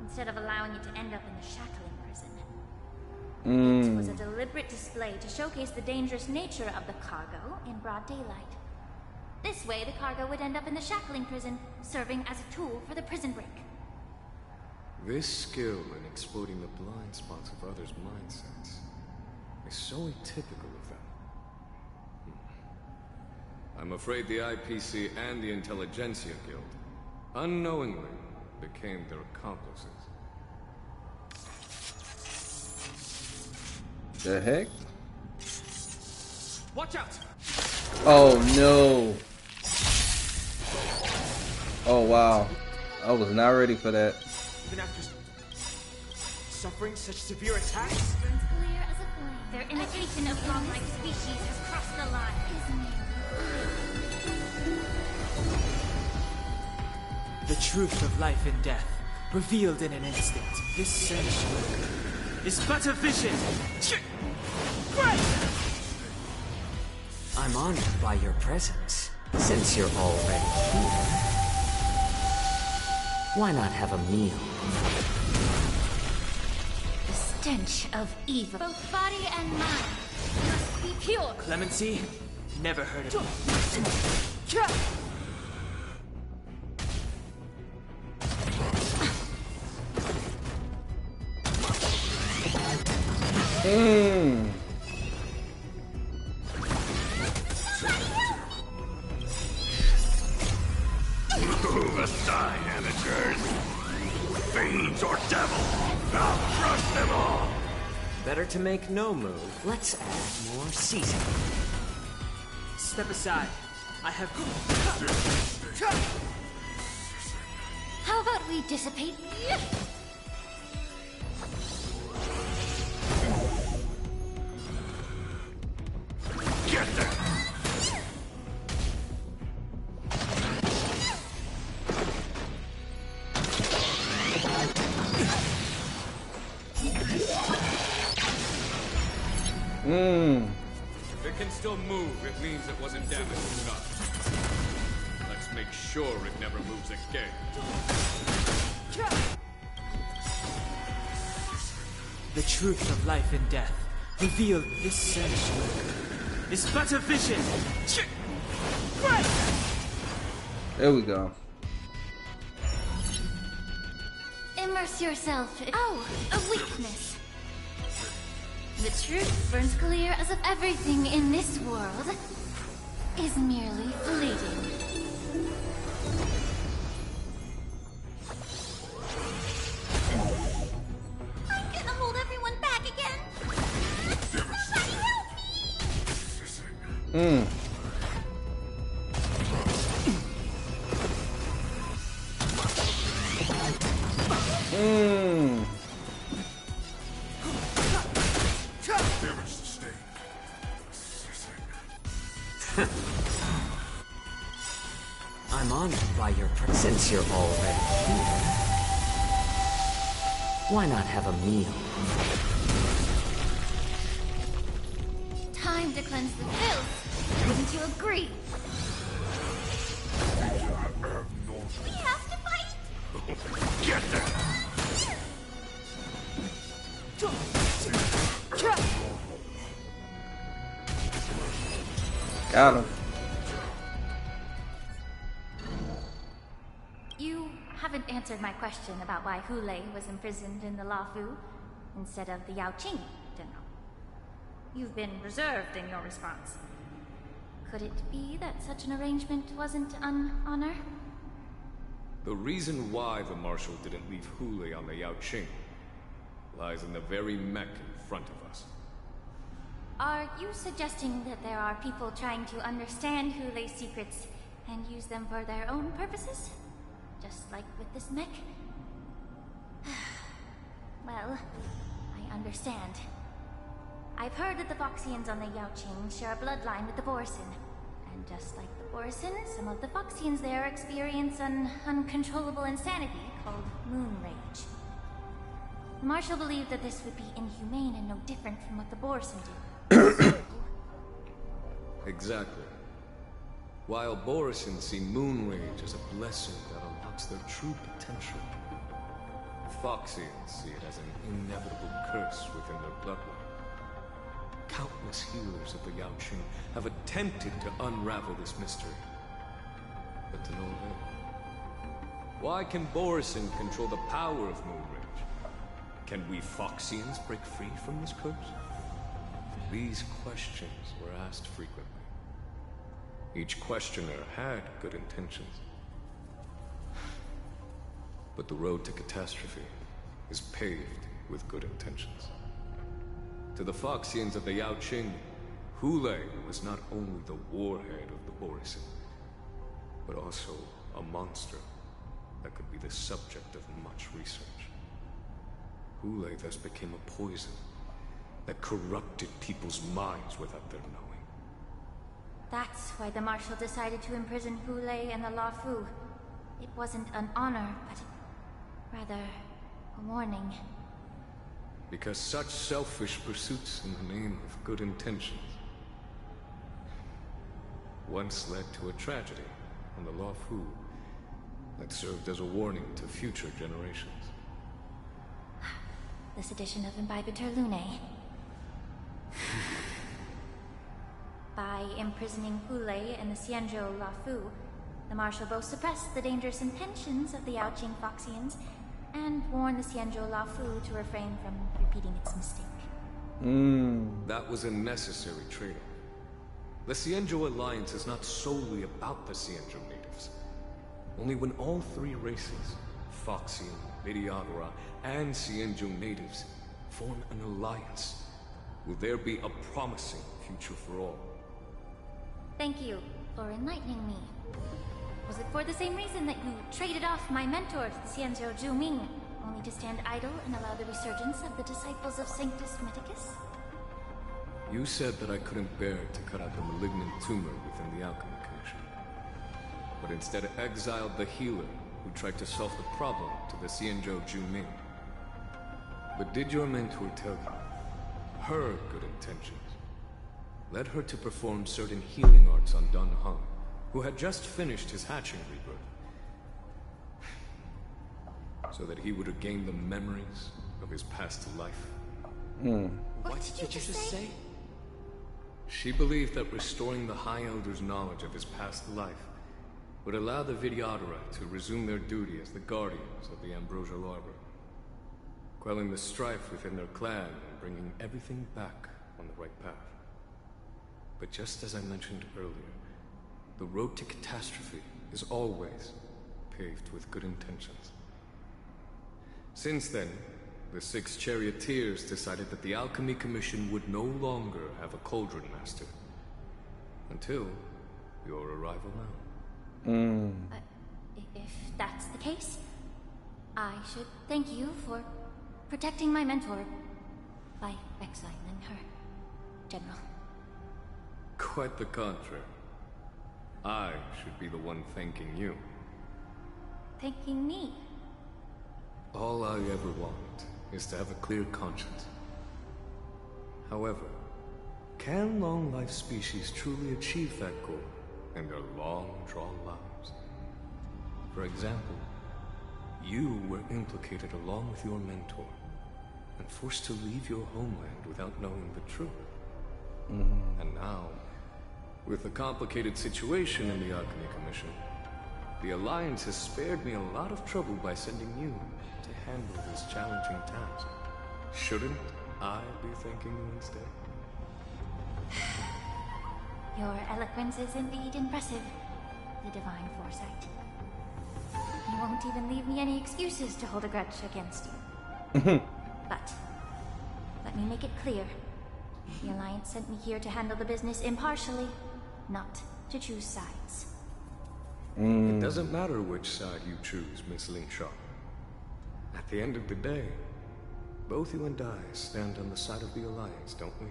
instead of allowing it to end up in the Shackling prison. It was a deliberate display to showcase the dangerous nature of the cargo in broad daylight. This way, the cargo would end up in the Shackling prison, serving as a tool for the prison break. This skill in exploiting the blind spots of others' mindsets is so atypical of them. I'm afraid the IPC and the Intelligentsia Guild unknowingly became their accomplices. The heck? Watch out! Oh no! Oh wow. I was not ready for that. Even after suffering such severe attacks? Burns clear as a flame. Their imitation of long-life species has crossed the line. The truth of life and death, revealed in an instant. This sanctuary is but a vision. I'm honored by your presence. Since you're already here, why not have a meal? The stench of evil, both body and mind, must be pure. Clemency? Never heard of it. Aside, amateurs. Fiends or devils, I'll crush them all. Better to make no move. Let's add more seasoning. Step aside. I have... How about we dissipate? Get them. If it can still move, it means it wasn't damaged enough. Let's make sure it never moves again. The truth of life and death, revealed this sanctuary, is but a vision. There we go. Immerse yourself. Oh, a weakness. The truth burns clear as if everything in this world is merely fleeting. I'm gonna hold everyone back again. Somebody help me! I'm honored by your presence. Since you're already here, why not have a meal? Time time to cleanse the filth. Wouldn't you agree? We have to fight! Get them! Got him. You haven't answered my question about why Hoolay was imprisoned in the Luofu instead of the Yaoqing, General. You've been reserved in your response. Could it be that such an arrangement wasn't an honor? The reason why the Marshal didn't leave Hoolay on the Yaoqing lies in the very mech in front of us. Are you suggesting that there are people trying to understand Hoolay's secrets and use them for their own purposes? Just like with this mech? Well, I understand. I've heard that the Foxians on the Yaoqing share a bloodline with the Borison. And just like the Borison, some of the Foxians there experience an uncontrollable insanity called moon rage. The Marshal believed that this would be inhumane and no different from what the Borison do. Exactly. While Borison see moon rage as a blessing that unlocks their true potential, Foxians see it as an inevitable curse within their bloodline. Countless healers of the Yaoqing have attempted to unravel this mystery, but to no avail. Why can Borison control the power of moon rage? Can we Foxians break free from this curse? These questions were asked frequently. Each questioner had good intentions. But the road to catastrophe is paved with good intentions. To the Foxians of the Yaoqing, Hoolay was not only the warhead of the Borison, but also a monster that could be the subject of much research. Hoolay thus became a poison that corrupted people's minds without their knowing. That's why the Marshal decided to imprison Hoolay and the Luofu. It wasn't an honor, but rather a warning. Because such selfish pursuits in the name of good intentions once led to a tragedy on the Luofu that served as a warning to future generations. This edition of Imbibitor Lunae. By imprisoning Hoolay and the Xianzhou Luofu, the Marshal both suppressed the dangerous intentions of the Yaoqing Foxians and warned the Xianzhou Luofu to refrain from repeating its mistake. That was a necessary trade-off. The Xianzhou Alliance is not solely about the Xianzhou natives. Only when all three races, Foxian, Vidyadhara, and Xianzhou natives, form an alliance, will there be a promising future for all. Thank you for enlightening me. Was it for the same reason that you traded off my mentor to the Xianzhou Zhuming, only to stand idle and allow the resurgence of the disciples of Sanctus Medicus? You said that I couldn't bear to cut out the malignant tumor within the Alchemy Commission, but instead exiled the healer who tried to solve the problem to the Xianzhou Zhuming. But did your mentor tell you her good intentions led her to perform certain healing arts on Dun Hung, who had just finished his hatching rebirth, so that he would regain the memories of his past life? What did you just say? She believed that restoring the High Elder's knowledge of his past life would allow the Vidyadhara to resume their duty as the guardians of the Ambrosial Arbor, quelling the strife within their clan and bringing everything back on the right path. But just as I mentioned earlier, the road to catastrophe is always paved with good intentions. Since then, the 6 charioteers decided that the Alchemy Commission would no longer have a cauldron master. Until your arrival now. If that's the case, I should thank you for protecting my mentor by exiling her, General. Quite the contrary. I should be the one thanking you. Thanking me? All I ever want is to have a clear conscience. However, Can long-life species truly achieve that goal in their long-drawn lives? For example, you were implicated along with your mentor and forced to leave your homeland without knowing the truth. And now, with the complicated situation in the Alchemy Commission, the Alliance has spared me a lot of trouble by sending you to handle this challenging task. Shouldn't I be thanking you instead? Your eloquence is indeed impressive, the divine foresight. You won't even leave me any excuses to hold a grudge against you. But, let me make it clear. The Alliance sent me here to handle the business impartially, not to choose sides. It doesn't matter which side you choose, Miss Lingshaw. At the end of the day, both you and I stand on the side of the Alliance, don't we?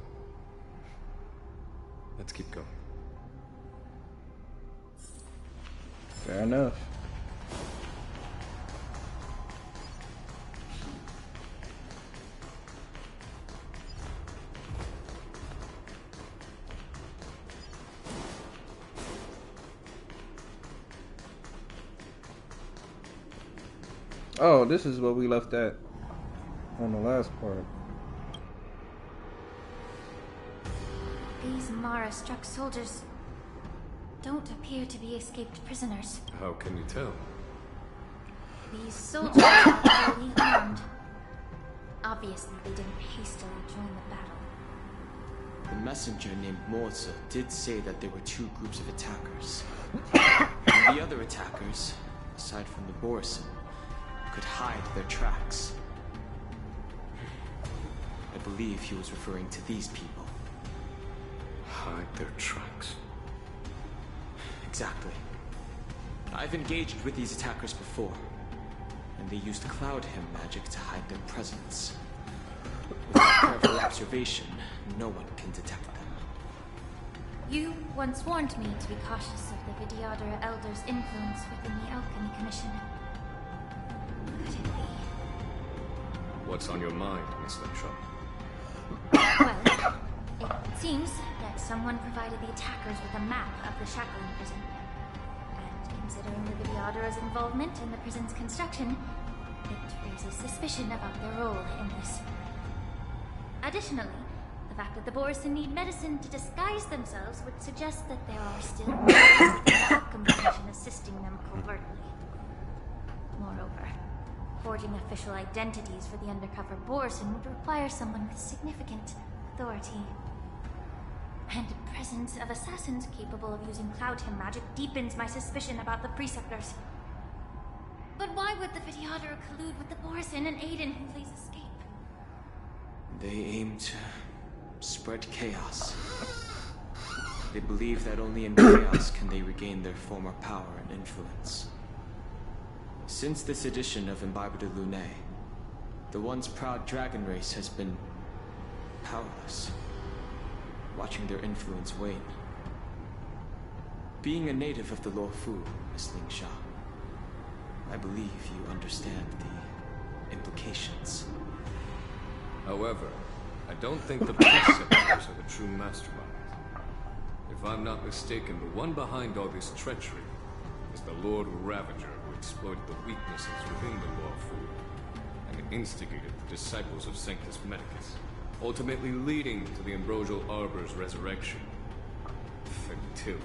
Let's keep going. Fair enough. Oh, this is what we left at on the last part. These Mara-struck soldiers don't appear to be escaped prisoners. How can you tell? These soldiers are fully armed. Obviously, they didn't hastily join the battle. The messenger named Moze did say that there were two groups of attackers. And the other attackers, aside from the Borison, could hide their tracks. I believe he was referring to these people. Hide their tracks? Exactly. I've engaged with these attackers before, and they used cloud hymn magic to hide their presence. Without careful observation, no one can detect them. You once warned me to be cautious of the Vidyadhara Elder's influence within the Alchemy Commission. Could it be? What's on your mind, Miss Lingshaw? Well, it seems that someone provided the attackers with a map of the Shackled prison. And considering the Vidyadhara's involvement in the prison's construction, it raises suspicion about their role in this. Additionally, the fact that the Borison need medicine to disguise themselves would suggest that there are still members of the Alchemy Commission assisting them covertly. Moreover, forging official identities for the undercover Borison would require someone with significant authority. And the presence of assassins capable of using cloud hymn magic deepens my suspicion about the Preceptors. But why would the Vidyadhara collude with the Borison and aid in Hoolay's escape? They aim to spread chaos. They believe that only in chaos can they regain their former power and influence. Since this edition of Imbibe de Lune, the once proud dragon race has been powerless, watching their influence wane. Being a native of the Luofu, Miss Lingshaw, I believe you understand the implications. However, I don't think the Preceptors are the true masterminds. If I'm not mistaken, the one behind all this treachery is the Lord Ravager, who exploited the weaknesses within the Luofu and instigated the disciples of Sanctus Medicus, ultimately leading to the Ambrosial Arbor's resurrection. Fentilia.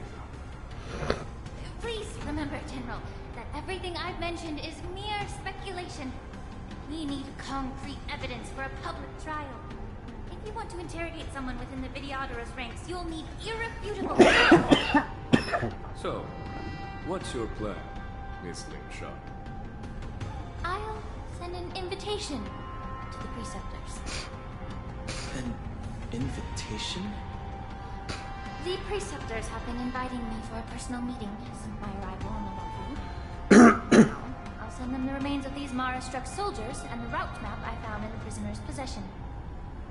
Please remember, General, that everything I've mentioned is mere speculation. We need concrete evidence for a public trial. If you want to interrogate someone within the Vidyadhara's ranks, you'll need irrefutable proof. So, what's your plan, Miss Lingshaw? I'll send an invitation to the Preceptors. An invitation? The Preceptors have been inviting me for a personal meeting since my arrival in the Luofu. Now, I'll send them the remains of these Mara-struck soldiers and the route map I found in the prisoner's possession.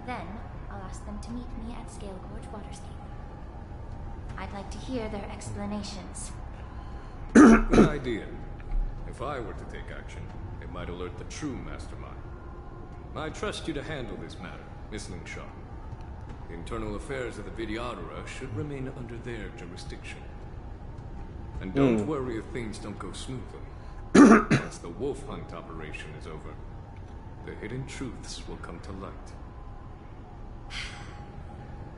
Then, I'll ask them to meet me at Scale Gorge Waterscape. I'd like to hear their explanations. Good idea. If I were to take action, it might alert the true mastermind. I trust you to handle this matter, Miss Lingshaw. The internal affairs of the Vidyadhara should remain under their jurisdiction. And don't worry if things don't go smoothly. Once the wolf hunt operation is over, the hidden truths will come to light.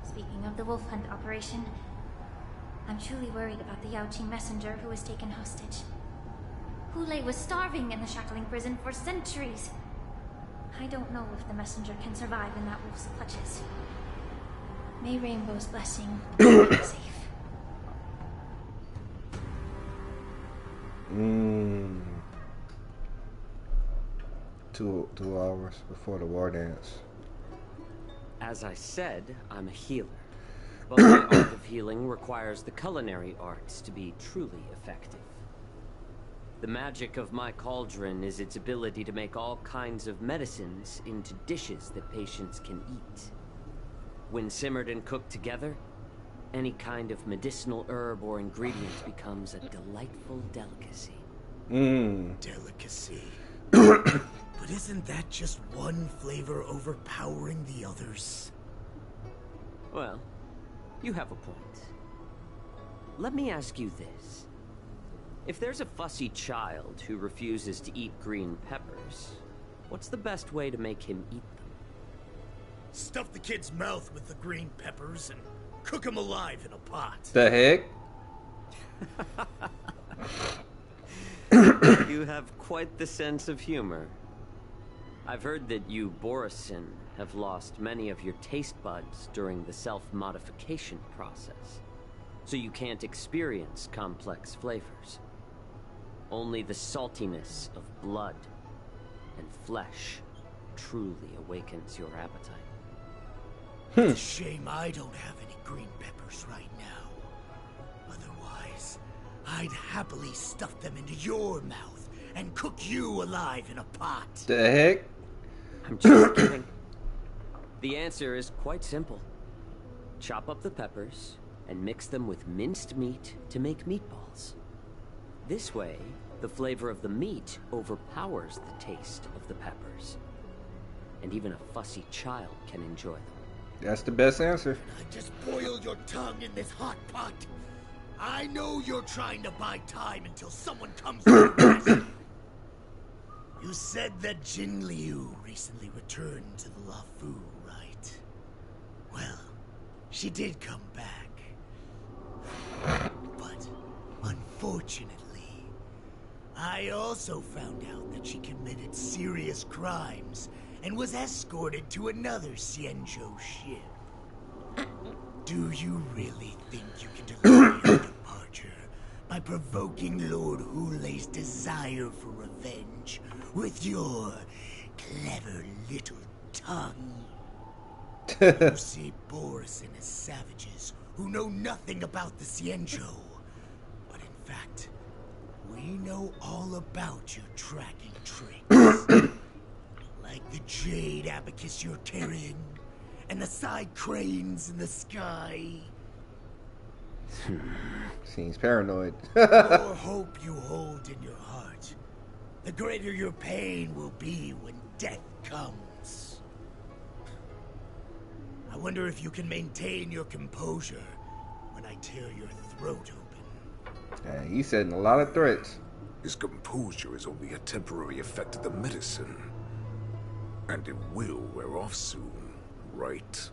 Speaking of the wolf hunt operation, I'm truly worried about the Yaoqing messenger who was taken hostage. Hoolay was starving in the Shackling prison for centuries. I don't know if the messenger can survive in that wolf's clutches. May Rainbow's blessing keep him safe. 2 hours before the war dance. As I said, I'm a healer. But my art of healing requires the culinary arts to be truly effective. The magic of my cauldron is its ability to make all kinds of medicines into dishes that patients can eat. When simmered and cooked together, any kind of medicinal herb or ingredient becomes a delightful delicacy. Delicacy. But isn't that just one flavor overpowering the others? Well, you have a point. Let me ask you this. If there's a fussy child who refuses to eat green peppers, what's the best way to make him eat them? Stuff the kid's mouth with the green peppers and cook him alive in a pot. The heck? You have quite the sense of humor. I've heard that you, Borisin, have lost many of your taste buds during the self-modification process, so you can't experience complex flavors. Only the saltiness of blood and flesh truly awakens your appetite. It's a shame I don't have any green peppers right now. Otherwise, I'd happily stuff them into your mouth and cook you alive in a pot. The heck? I'm just kidding. The answer is quite simple. Chop up the peppers and mix them with minced meat to make meatballs. This way, the flavor of the meat overpowers the taste of the peppers. And even a fussy child can enjoy them. That's the best answer. I just boiled your tongue in this hot pot. I know you're trying to buy time until someone comes to your rescue. You said that Jin Liu recently returned to the Luofu, right? Well, she did come back. But, unfortunately, I also found out that she committed serious crimes and was escorted to another Xianzhou ship. Do you really think you can delay her departure by provoking Lord Hoolay's desire for revenge with your clever little tongue? You see Borisin as savages who know nothing about the Xianzhou. But in fact, we know all about your tracking tricks. Like the jade abacus you're carrying, and the side cranes in the sky. Seems paranoid. The more hope you hold in your heart, the greater your pain will be when death comes. I wonder if you can maintain your composure when I tear your throat open. Yeah, he's setting a lot of threats. His composure is only a temporary effect of the medicine. And it will wear off soon, right?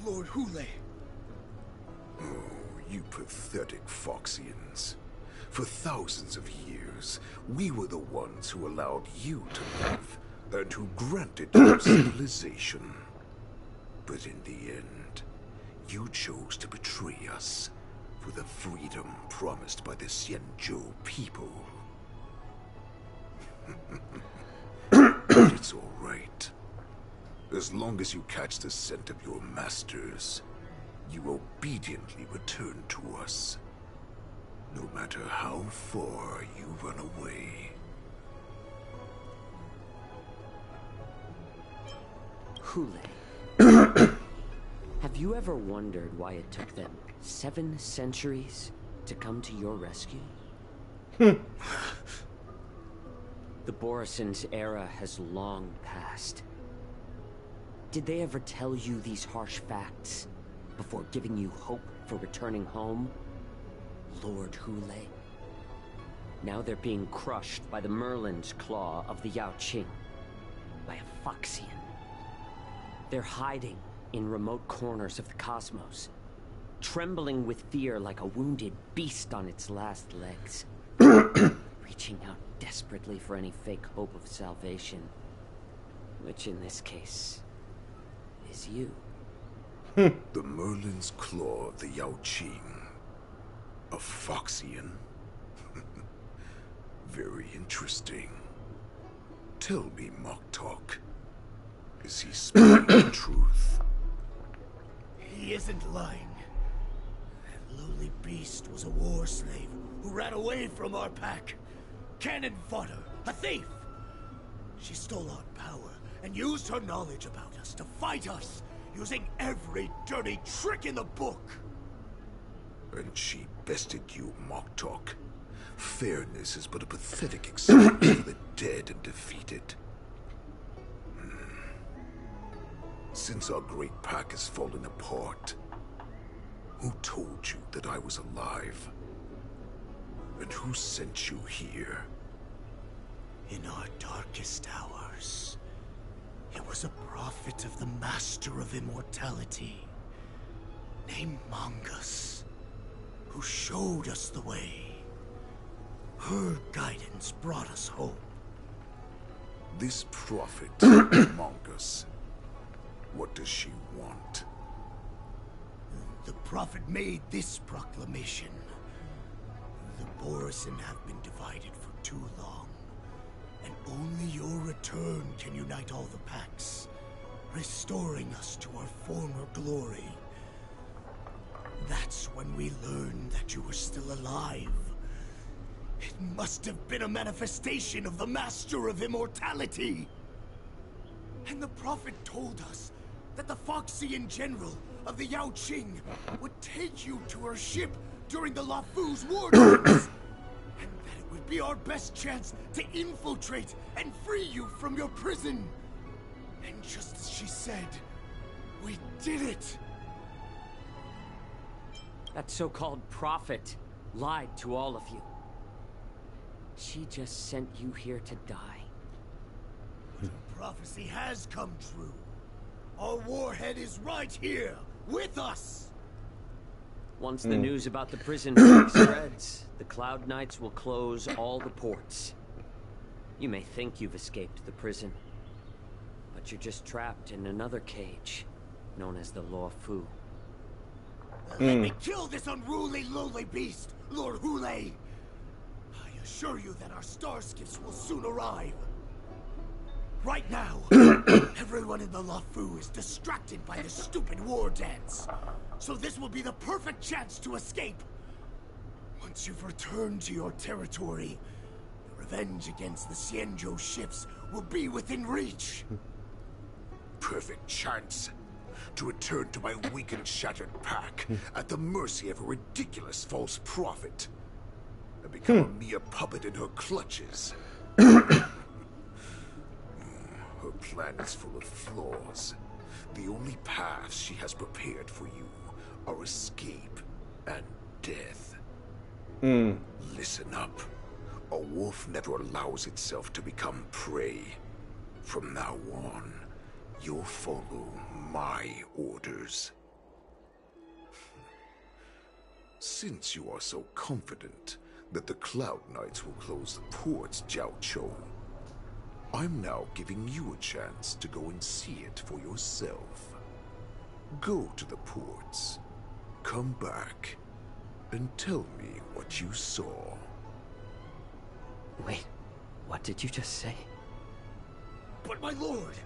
Lord Hoolay. Oh, you pathetic Foxians. For thousands of years, we were the ones who allowed you to live, and who granted you civilization. But in the end, you chose to betray us for the freedom promised by the Xianzhou people. But it's all right. As long as you catch the scent of your masters, you obediently return to us. No matter how far you run away. Hoolay. Have you ever wondered why it took them 7 centuries to come to your rescue? The Borisin's era has long passed. Did they ever tell you these harsh facts before giving you hope for returning home, Lord Hoolay? Now they're being crushed by the Merlin's claw of the Yaoqing, by a Feixiao. They're hiding in remote corners of the cosmos, trembling with fear like a wounded beast on its last legs, reaching out desperately for any fake hope of salvation, which in this case is you. The Merlin's claw of the Yaoqing. A Feixiao? Very interesting. Tell me, Moktok, is he speaking the truth? He isn't lying. That lowly beast was a war slave who ran away from our pack. Cannon fodder, a thief. She stole our power and used her knowledge about us to fight us, using every dirty trick in the book. And she bested you, Moktok. Fairness is but a pathetic excuse for the dead and defeated. Since our great pack has fallen apart, who told you that I was alive? And who sent you here? In our darkest hours, it was a prophet of the Master of Immortality, named Mongus, who showed us the way. Her guidance brought us hope. This prophet, Mongus, what does she want? The prophet made this proclamation. The Borison have been divided for too long, and only your return can unite all the packs, restoring us to our former glory. That's when we learned that you were still alive. It must have been a manifestation of the Master of Immortality. And the prophet told us that the Feixiao general of the Yaoqing would take you to her ship during the Lafu's war dance, and that it would be our best chance to infiltrate and free you from your prison. And just as she said, we did it. That so-called prophet lied to all of you. She just sent you here to die. But her prophecy has come true. Our warhead is right here, with us! Once the news about the prison break spreads, the Cloud Knights will close all the ports. You may think you've escaped the prison, but you're just trapped in another cage, known as the Luofu. Let me kill this unruly, lowly beast, Lord Hoolay! I assure you that our star skiffs will soon arrive. Right now, everyone in the Luofu is distracted by the stupid war dance. So this will be the perfect chance to escape. Once you've returned to your territory, the revenge against the Xianzhou ships will be within reach. Perfect chance to return to my weak and shattered pack at the mercy of a ridiculous false prophet and become a mere puppet in her clutches. Her plan is full of flaws. The only paths she has prepared for you are escape and death. Listen up. A wolf never allows itself to become prey. From now on, you'll follow my orders. Since you are so confident that the Cloud Knights will close the ports, Jiaoqiu, I'm now giving you a chance to go and see it for yourself. Go to the ports, come back, and tell me what you saw. Wait, what did you just say? But my lord!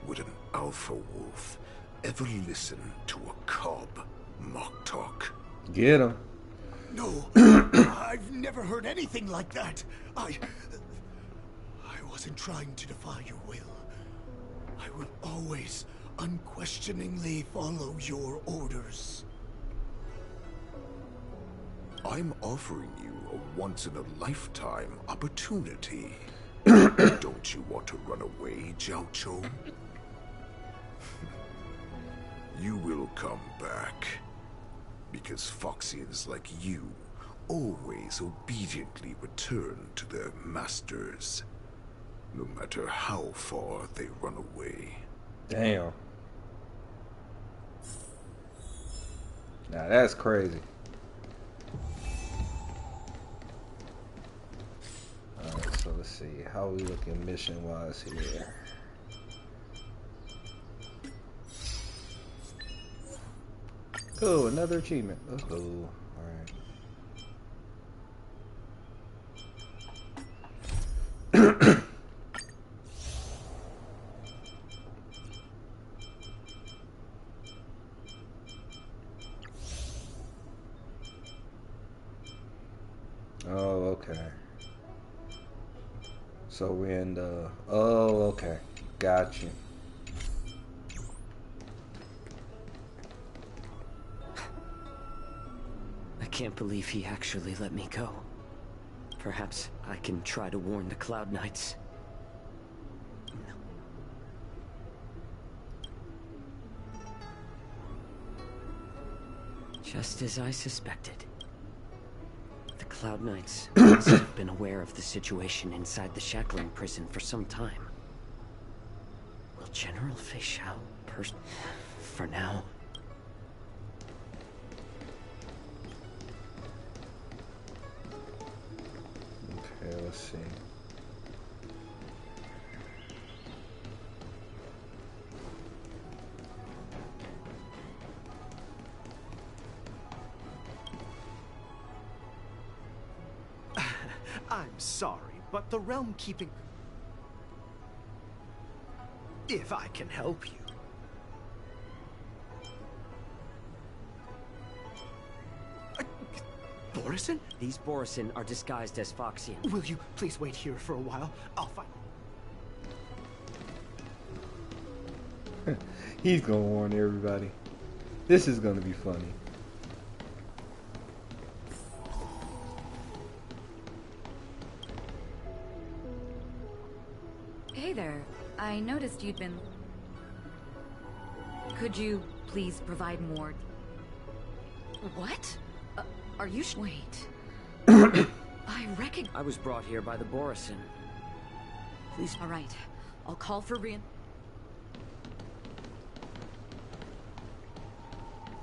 Would an alpha wolf ever listen to a cub, Moktok? Get him. No, I've never heard anything like that. I wasn't trying to defy your will. I will always unquestioningly follow your orders. I'm offering you a once-in-a-lifetime opportunity. Don't you want to run away, Jiaoqiu? You will come back. Because Foxians like you always obediently return to their masters, no matter how far they run away. Damn. Now that's crazy. Alright, so let's see. How we looking mission wise here? Oh, another achievement. Let's go. Alright. Oh, okay. So we're in the... Oh, okay. Got you. I can't believe he actually let me go. Perhaps I can try to warn the Cloud Knights. Just as I suspected. The Cloud Knights must have been aware of the situation inside the Shackling prison for some time. Will General Feixiao for now? Okay, let's see. I'm sorry, but the realm keeping... If I can help you. Borison? These Borison are disguised as Foxian. Will you please wait here for a while? I'll find... He's gonna warn everybody. This is gonna be funny. Hey there. I noticed you'd been... Could you please provide more... What? Are you wait. I reckon... I was brought here by the Borison. Please... Alright. I'll call for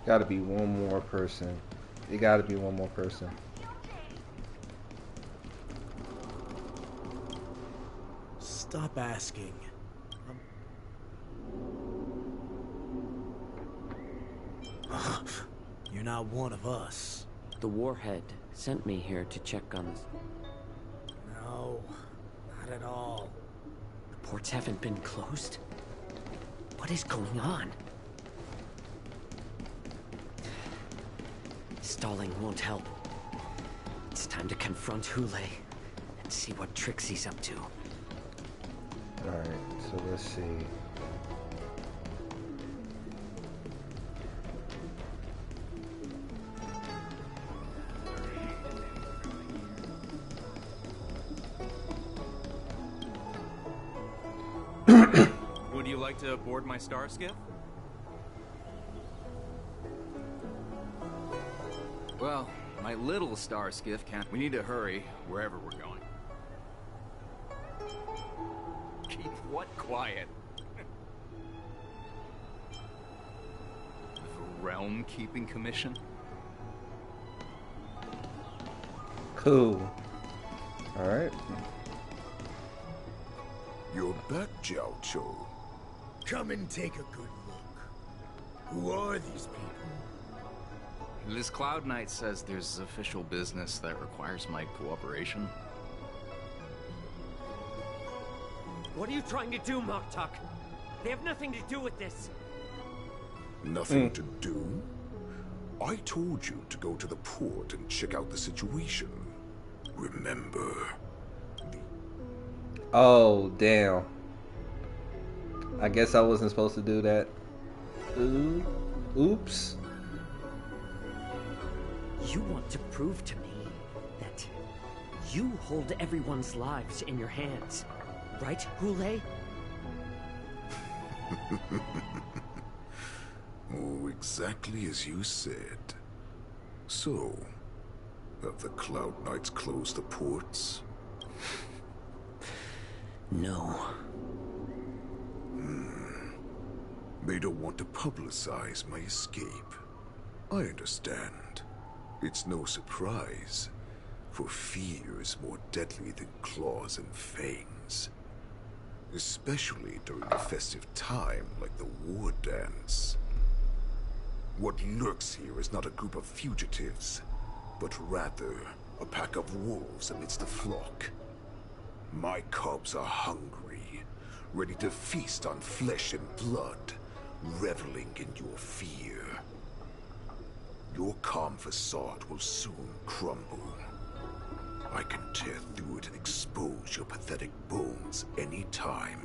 Gotta be one more person. It gotta be one more person. Stop asking. You're not one of us. The Warhead sent me here to check on... No, not at all. The ports haven't been closed? What is going on? Stalling won't help. It's time to confront Hoolay and see what tricks he's up to. Alright, so let's see. Would you like to board my star skiff? Well, my little star skiff can't. We need to hurry wherever we're going. Keep what quiet? The realm keeping commission? Cool. Alright. You're back, Jiao Cho. Come and take a good look. Who are these people? This Cloud Knight says there's official business that requires my cooperation. What are you trying to do, Moktuk? They have nothing to do with this. Nothing to do? I told you to go to the port and check out the situation. Remember? Oh, damn. I guess I wasn't supposed to do that. Oops. You want to prove to me that you hold everyone's lives in your hands, right, Hoolay? Oh, exactly as you said. So, have the Cloud Knights closed the ports? No. They don't want to publicize my escape. I understand. It's no surprise, for fear is more deadly than claws and fangs. Especially during a festive time like the war dance. What lurks here is not a group of fugitives, but rather a pack of wolves amidst the flock. My cubs are hungry, ready to feast on flesh and blood, reveling in your fear. Your calm facade will soon crumble. I can tear through it and expose your pathetic bones any time.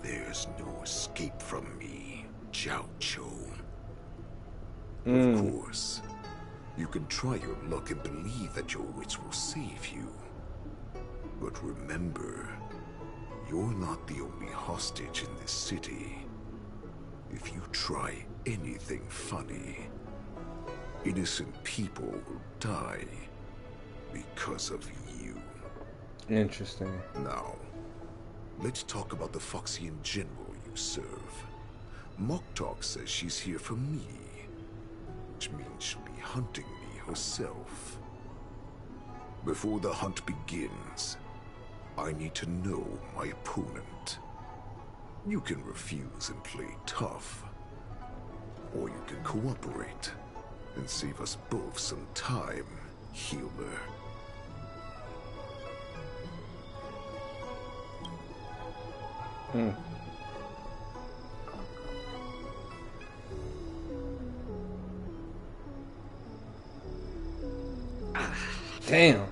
There's no escape from me, Jiao Cho. Of course, you can try your luck and believe that your wits will save you. But remember, you're not the only hostage in this city. If you try anything funny, innocent people will die because of you. Interesting. Now, let's talk about the Foxian general you serve. Moktok says she's here for me, which means she'll be hunting me herself. Before the hunt begins, I need to know my opponent. You can refuse and play tough, or you can cooperate and save us both some time, healer. Damn.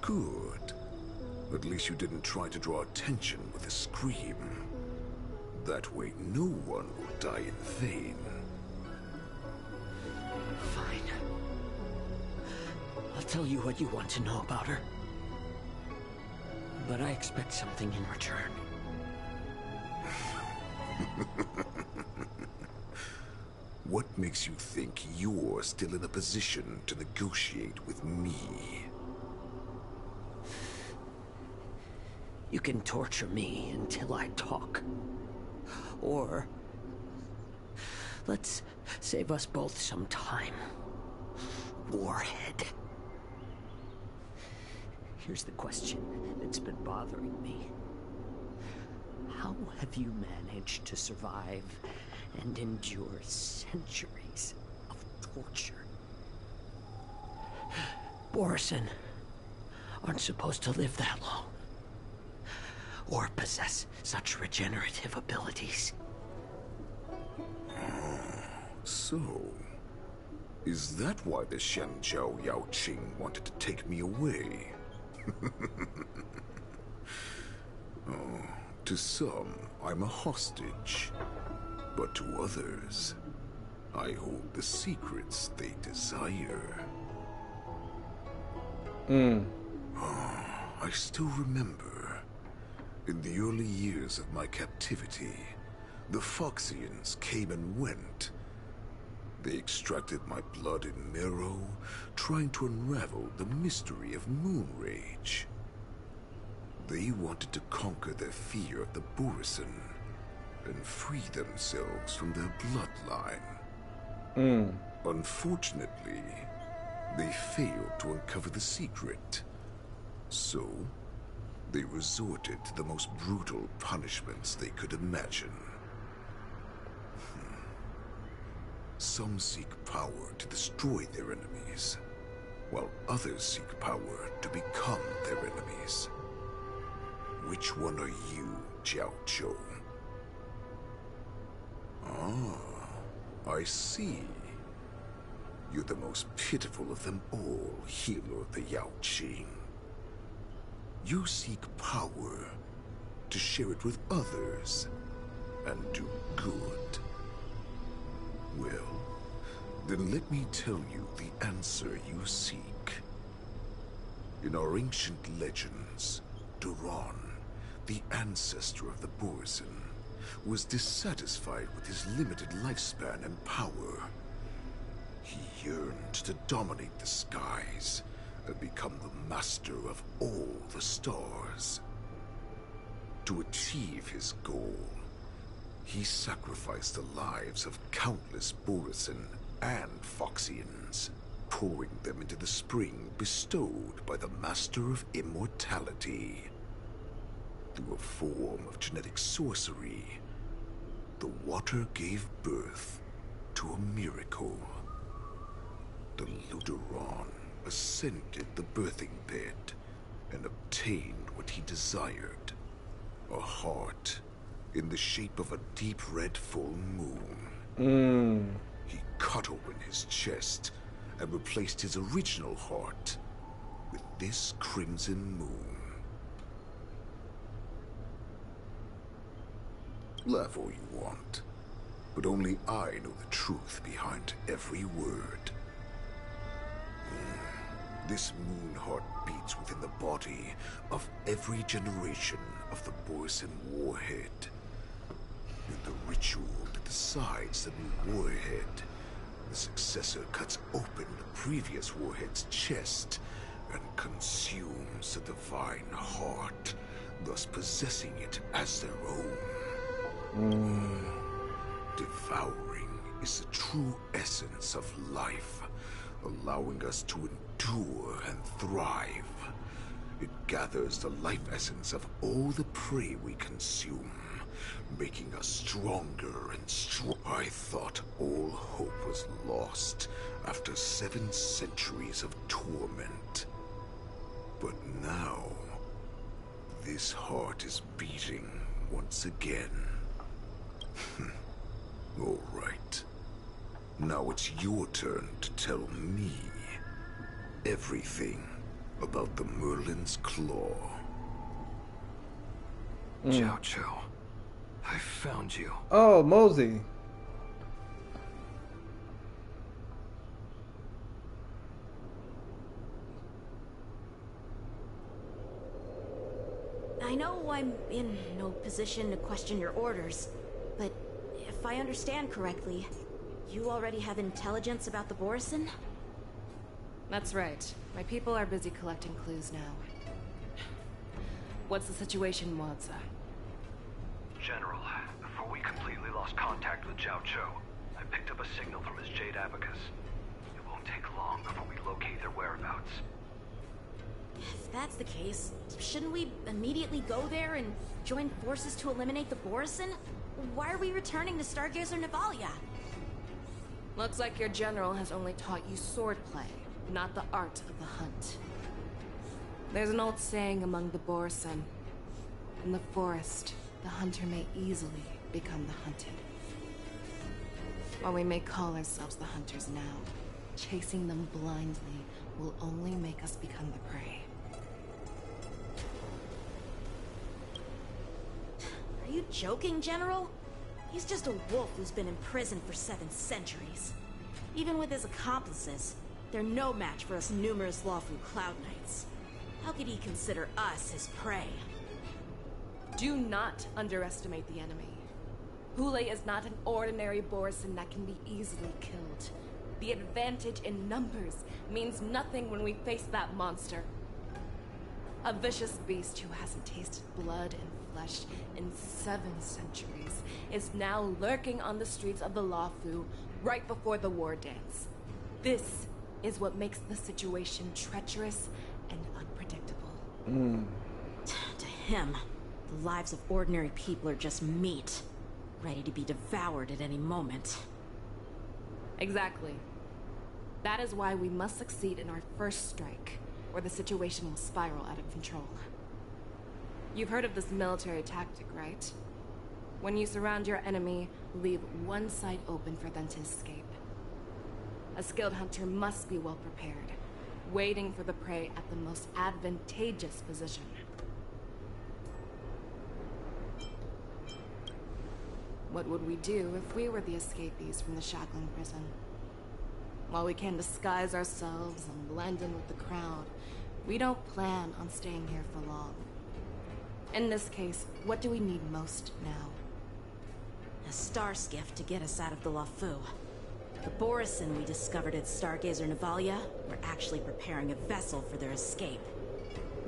Good. At least you didn't try to draw attention with a scream. That way no one will die in vain. Fine. I'll tell you what you want to know about her. But I expect something in return. What makes you think you're still in a position to negotiate with me? You can torture me until I talk. Or let's save us both some time. Warhead. Here's the question that's been bothering me. How have you managed to survive and endure centuries of torture? Borison aren't supposed to live that long, or possess such regenerative abilities. So, is that why the Shanzhou Yao Qing wanted to take me away? Oh, to some, I'm a hostage. But to others, I hold the secrets they desire. I still remember, in the early years of my captivity, the Foxians came and went. They extracted my blood and marrow, trying to unravel the mystery of moon rage. They wanted to conquer their fear of the Borison and free themselves from their bloodline. Unfortunately, they failed to uncover the secret. So, they resorted to the most brutal punishments they could imagine. Some seek power to destroy their enemies, while others seek power to become their enemies. Which one are you, Jiao Cho? Ah, I see. You're the most pitiful of them all, healer of the Yao Qing. You seek power to share it with others and do good. Well, then let me tell you the answer you seek. In our ancient legends, Duran, the ancestor of the Borison, was dissatisfied with his limited lifespan and power. He yearned to dominate the skies and become the master of all the stars. To achieve his goal, he sacrificed the lives of countless Borisin and Feixians, pouring them into the spring bestowed by the Master of Immortality. Through a form of genetic sorcery, the water gave birth to a miracle. The Luderon ascended the birthing bed and obtained what he desired, a heart in the shape of a deep red full moon. He cut open his chest and replaced his original heart with this crimson moon. Laugh all you want, but only I know the truth behind every word. This moon heart beats within the body of every generation of the Borisin warhead. In the ritual that decides the new warhead, the successor cuts open the previous warhead's chest and consumes the divine heart, thus possessing it as their own. Devouring is the true essence of life, allowing us to endure and thrive. It gathers the life essence of all the prey we consume, making us stronger and stronger. I thought all hope was lost after 7 centuries of torment. But now, this heart is beating once again. All right. Now it's your turn to tell me everything about the Merlin's Claw. Jiao Chou, I found you. Oh, Moze. I know I'm in no position to question your orders, but if I understand correctly, you already have intelligence about the Borisin? That's right. My people are busy collecting clues now. What's the situation, Moze? General, before we completely lost contact with Jiao Chou, I picked up a signal from his Jade Abacus. It won't take long before we locate their whereabouts. If that's the case, shouldn't we immediately go there and join forces to eliminate the Borisin? Why are we returning to Stargazer Navalia? Looks like your general has only taught you swordplay, not the art of the hunt. There's an old saying among the Borisin. In the forest, the hunter may easily become the hunted. While we may call ourselves the hunters now, chasing them blindly will only make us become the prey. Are you joking, General? He's just a wolf who's been imprisoned for 7 centuries. Even with his accomplices, they're no match for us numerous lawful Cloud Knights. How could he consider us his prey? Do not underestimate the enemy. Hoolay is not an ordinary Borisin that can be easily killed. The advantage in numbers means nothing when we face that monster. A vicious beast who hasn't tasted blood and flesh in 7 centuries is now lurking on the streets of the Luofu right before the war dance. This is what makes the situation treacherous and unpredictable. To him, the lives of ordinary people are just meat, ready to be devoured at any moment. Exactly. That is why we must succeed in our first strike, or the situation will spiral out of control. You've heard of this military tactic, right? When you surround your enemy, leave one side open for them to escape. A skilled hunter must be well prepared, waiting for the prey at the most advantageous position. What would we do if we were the escapees from the Shackled prison? While we can disguise ourselves and blend in with the crowd, we don't plan on staying here for long. In this case, what do we need most now? A star skiff to get us out of the Lafu. The Borison we discovered at Stargazer Navalia were actually preparing a vessel for their escape.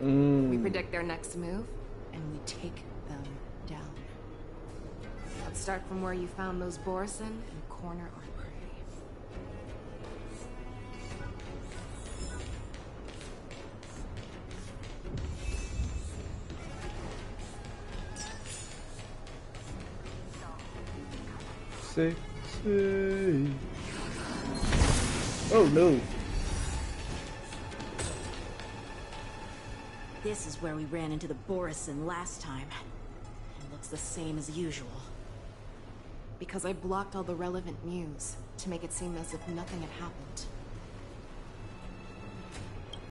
We predict their next move, and we take them down. Let's start from where you found those Borison and corner our prey. Sexy. Oh no. This is where we ran into the Borison last time. It looks the same as usual. Because I blocked all the relevant news to make it seem as if nothing had happened.